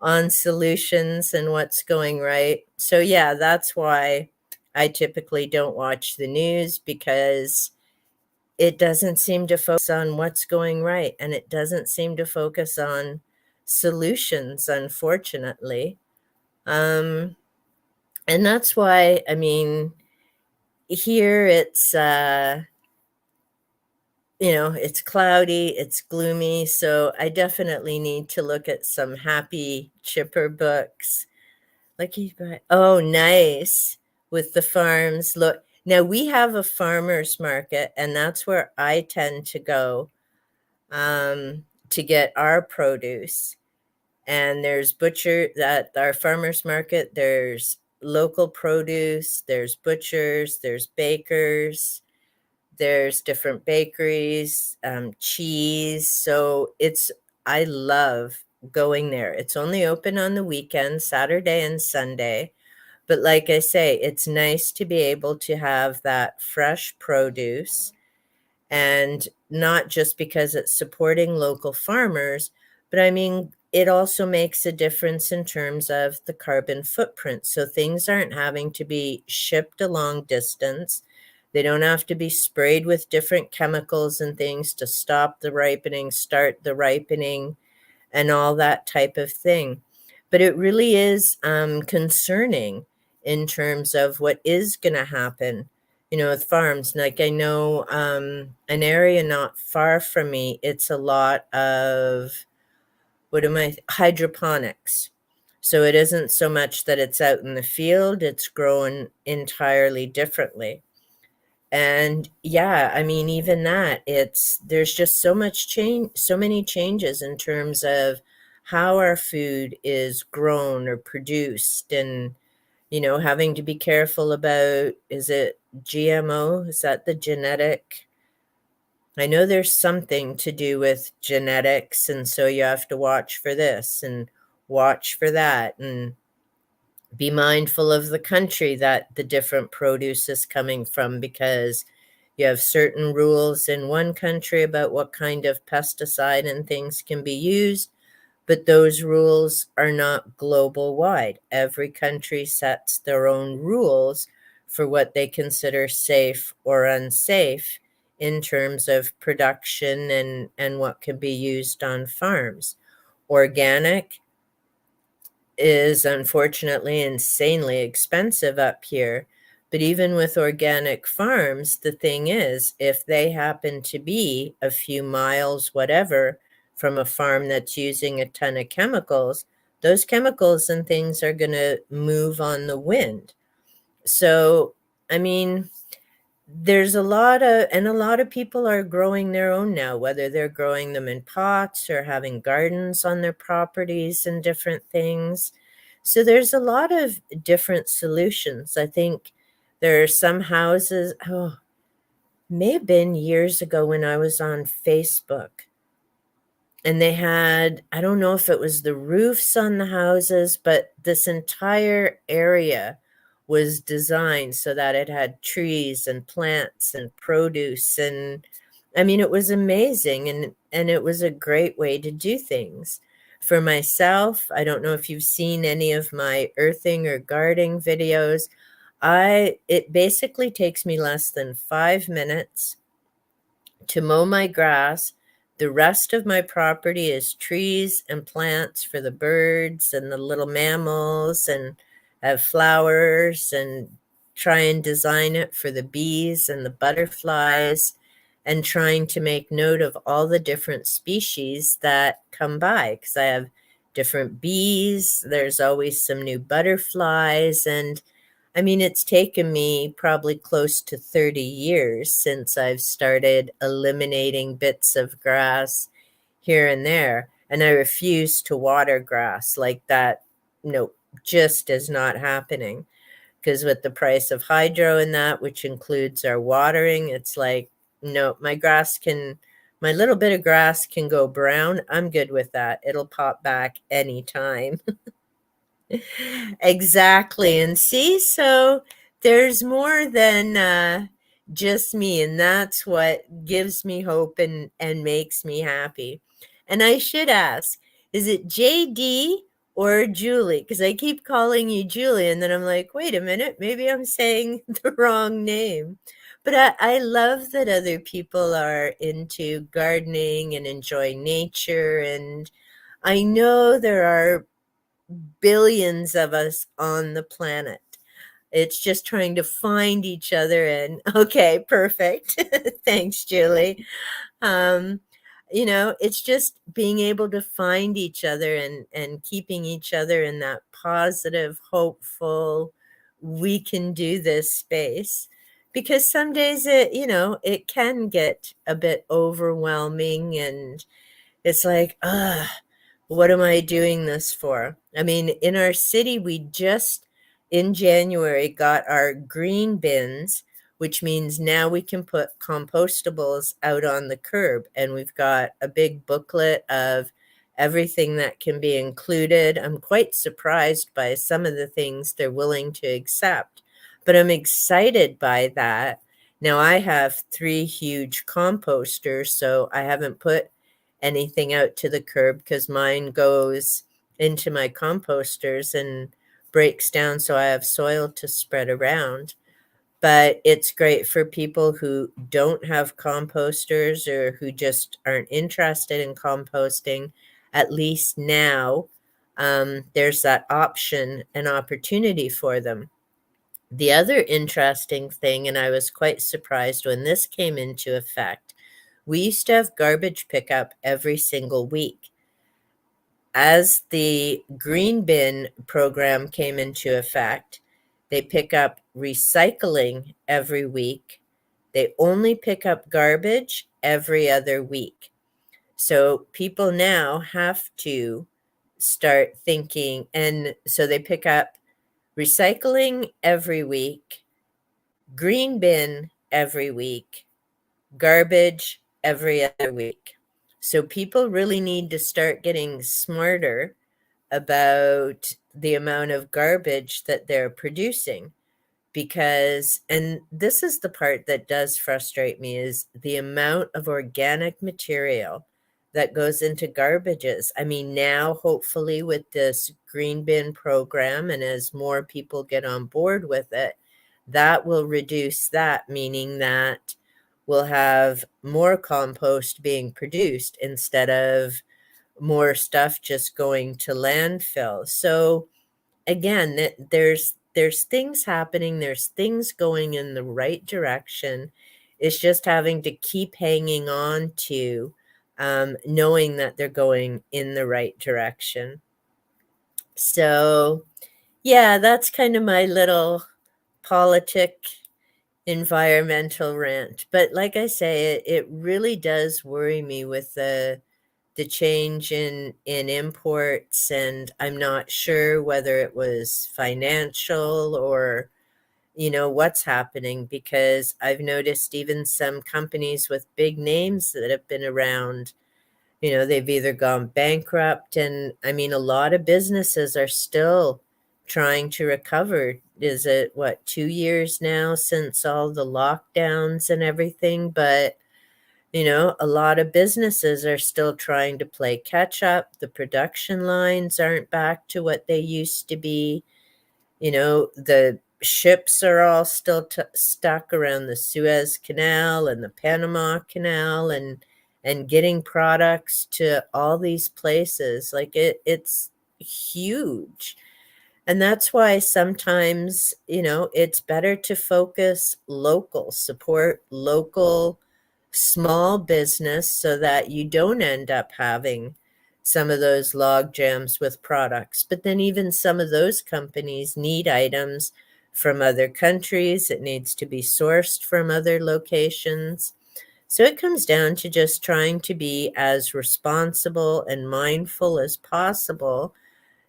on solutions and what's going right. So, yeah, that's why I typically don't watch the news because it doesn't seem to focus on what's going right and it doesn't seem to focus on solutions, unfortunately. Um, and that's why, I mean, here it's cloudy, it's gloomy, so I definitely need to look at some happy, chipper books. Like oh, nice. With the farms. Look, now we have a farmer's market, and that's where I tend to go to get our produce. And there's butcher that our farmers market, there's local produce, there's butchers, there's bakers, there's different bakeries, cheese. So I love going there. It's only open on the weekend, Saturday and Sunday. But like I say, it's nice to be able to have that fresh produce, and not just because it's supporting local farmers, but I mean, it also makes a difference in terms of the carbon footprint. So things aren't having to be shipped a long distance. They don't have to be sprayed with different chemicals and things to stop the ripening, start the ripening, and all that type of thing. But it really is concerning in terms of what is going to happen, with farms. Like I know an area not far from me, it's a lot of hydroponics. So it isn't so much that it's out in the field, it's grown entirely differently. And yeah, I mean, even that, there's just so much change, so many changes in terms of how our food is grown or produced, and having to be careful about, is it GMO? Is that the genetic? I know there's something to do with genetics, and so you have to watch for this and watch for that, and be mindful of the country that the different produce is coming from, because you have certain rules in one country about what kind of pesticide and things can be used, but those rules are not global wide. Every country sets their own rules for what they consider safe or unsafe in terms of production and what can be used on farms. Organic is unfortunately insanely expensive up here. But even with organic farms, the thing is, if they happen to be a few miles, whatever, from a farm that's using a ton of chemicals, those chemicals and things are going to move on the wind. So, I mean, there's a lot of people are growing their own now, whether they're growing them in pots or having gardens on their properties and different things. So there's a lot of different solutions. I think there are some houses, oh, may have been years ago when I was on Facebook, and they had, I don't know if it was the roofs on the houses, but this entire area was designed so that it had trees and plants and produce, and I mean it was amazing, and it was a great way to do things. For myself, I don't know if you've seen any of my earthing or gardening videos. I It basically takes me less than 5 minutes to mow my grass. The rest of my property is trees and plants for the birds and the little mammals, and have flowers, and try and design it for the bees and the butterflies, and trying to make note of all the different species that come by, because I have different bees. There's always some new butterflies, and I mean, it's taken me probably close to 30 years since I've started eliminating bits of grass here and there. And I refuse to water grass like that. No, just is not happening. Because with the price of hydro and that, which includes our watering, it's like, no, my little bit of grass can go brown. I'm good with that. It'll pop back anytime. Exactly. And see, so there's more than just me, and that's what gives me hope and makes me happy. And I should ask, is it JD or Julie? Because I keep calling you Julie, and then I'm like, wait a minute, maybe I'm saying the wrong name. But I love that other people are into gardening and enjoy nature. And I know there are billions of us on the planet. It's just trying to find each other. And okay, perfect. Thanks, Julie. Um, it's just being able to find each other and keeping each other in that positive, hopeful, we can do this space. Because some days it can get a bit overwhelming, and it's like, what am I doing this for? I mean, in our city, we just in January got our green bins, which means now we can put compostables out on the curb. And we've got a big booklet of everything that can be included. I'm quite surprised by some of the things they're willing to accept, but I'm excited by that. Now, I have 3 huge composters, so I haven't put anything out to the curb because mine goes into my composters and breaks down, so I have soil to spread around. But it's great for people who don't have composters or who just aren't interested in composting. At least now, there's that option and opportunity for them. The other interesting thing, and I was quite surprised when this came into effect, we used to have garbage pickup every single week. As the green bin program came into effect, they pick up recycling every week. They only pick up garbage every other week. So people now have to start thinking, and so they pick up recycling every week, green bin every week, garbage every other week. So people really need to start getting smarter about the amount of garbage that they're producing, because, and this is the part that does frustrate me, is the amount of organic material that goes into garbages. I mean, now hopefully with this green bin program, and as more people get on board with it, that will reduce that, meaning that we'll have more compost being produced instead of more stuff just going to landfill. So again, there's things happening, there's things going in the right direction. It's just having to keep hanging on to, knowing that they're going in the right direction. So yeah, that's kind of my little politic environmental rant. But like I say, it really does worry me with the change in imports, and I'm not sure whether it was financial or what's happening, because I've noticed even some companies with big names that have been around, they've either gone bankrupt, and I mean a lot of businesses are still trying to recover. Is it what, 2 years now since all the lockdowns and everything? But a lot of businesses are still trying to play catch up. The production lines aren't back to what they used to be. The ships are all still stuck around the Suez Canal and the Panama Canal, and getting products to all these places. Like it's huge. And that's why sometimes, it's better to focus local, support local small business, so that you don't end up having some of those log jams with products. But then even some of those companies need items from other countries. It needs to be sourced from other locations. So it comes down to just trying to be as responsible and mindful as possible,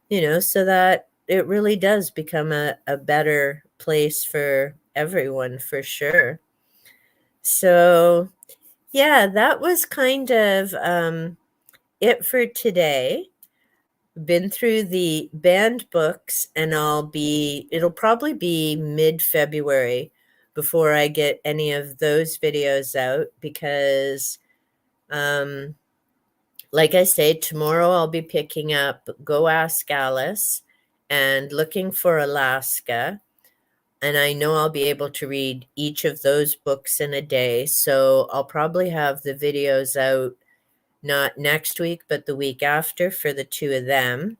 so that it really does become a better place for everyone, for sure. So, yeah, that was kind of it for today. Been through the banned books, and it'll probably be mid-February before I get any of those videos out, because, um, like I say, tomorrow I'll be picking up Go Ask Alice and Looking for Alaska. And I know I'll be able to read each of those books in a day. So I'll probably have the videos out not next week, but the week after for the two of them.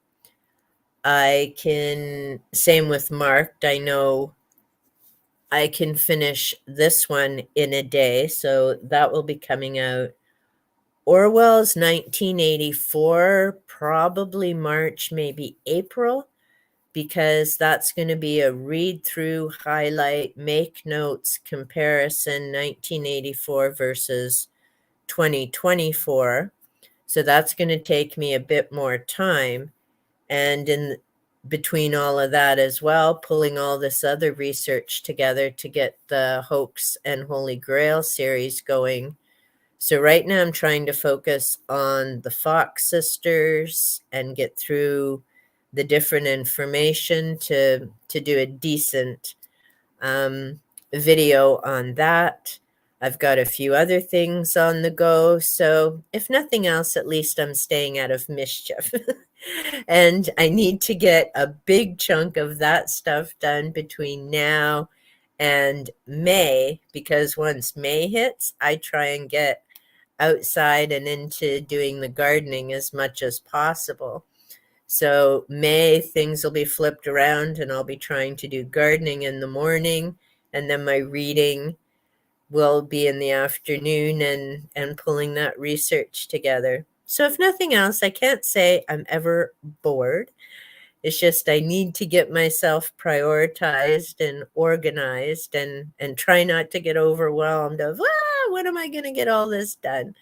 Same with Marked. I know I can finish this one in a day. So that will be coming out. Orwell's 1984, probably March, maybe April, because that's going to be a read through, highlight, make notes comparison, 1984 versus 2024. So that's going to take me a bit more time. And in between all of that as well, pulling all this other research together to get the Hoax and Holy Grail series going. So right now I'm trying to focus on the Fox sisters and get through the different information to do a decent video on that. I've got a few other things on the go. So if nothing else, at least I'm staying out of mischief. And I need to get a big chunk of that stuff done between now and May, because once May hits, I try and get outside and into doing the gardening as much as possible. So May, things will be flipped around, and I'll be trying to do gardening in the morning, and then my reading will be in the afternoon, and pulling that research together. So if nothing else, I can't say I'm ever bored. It's just I need to get myself prioritized and organized, and try not to get overwhelmed of, when am I going to get all this done?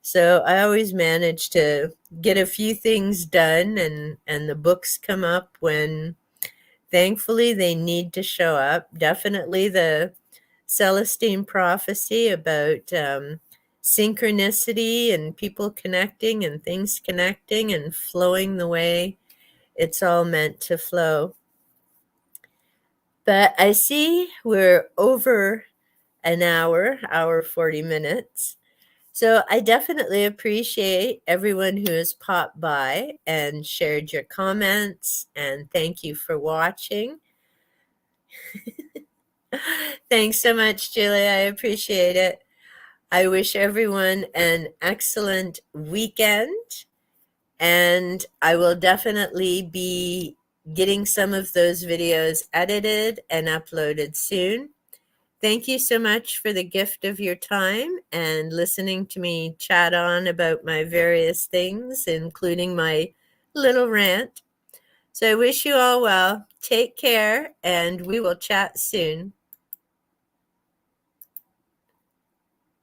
So I always manage to get a few things done, and the books come up when thankfully they need to show up. Definitely the Celestine prophecy about synchronicity and people connecting and things connecting and flowing the way it's all meant to flow. But I see we're over an hour 40 minutes. So I definitely appreciate everyone who has popped by and shared your comments, and thank you for watching. Thanks so much, Julie. I appreciate it. I wish everyone an excellent weekend, and I will definitely be getting some of those videos edited and uploaded soon. Thank you so much for the gift of your time and listening to me chat on about my various things, including my little rant. So I wish you all well. Take care, and we will chat soon.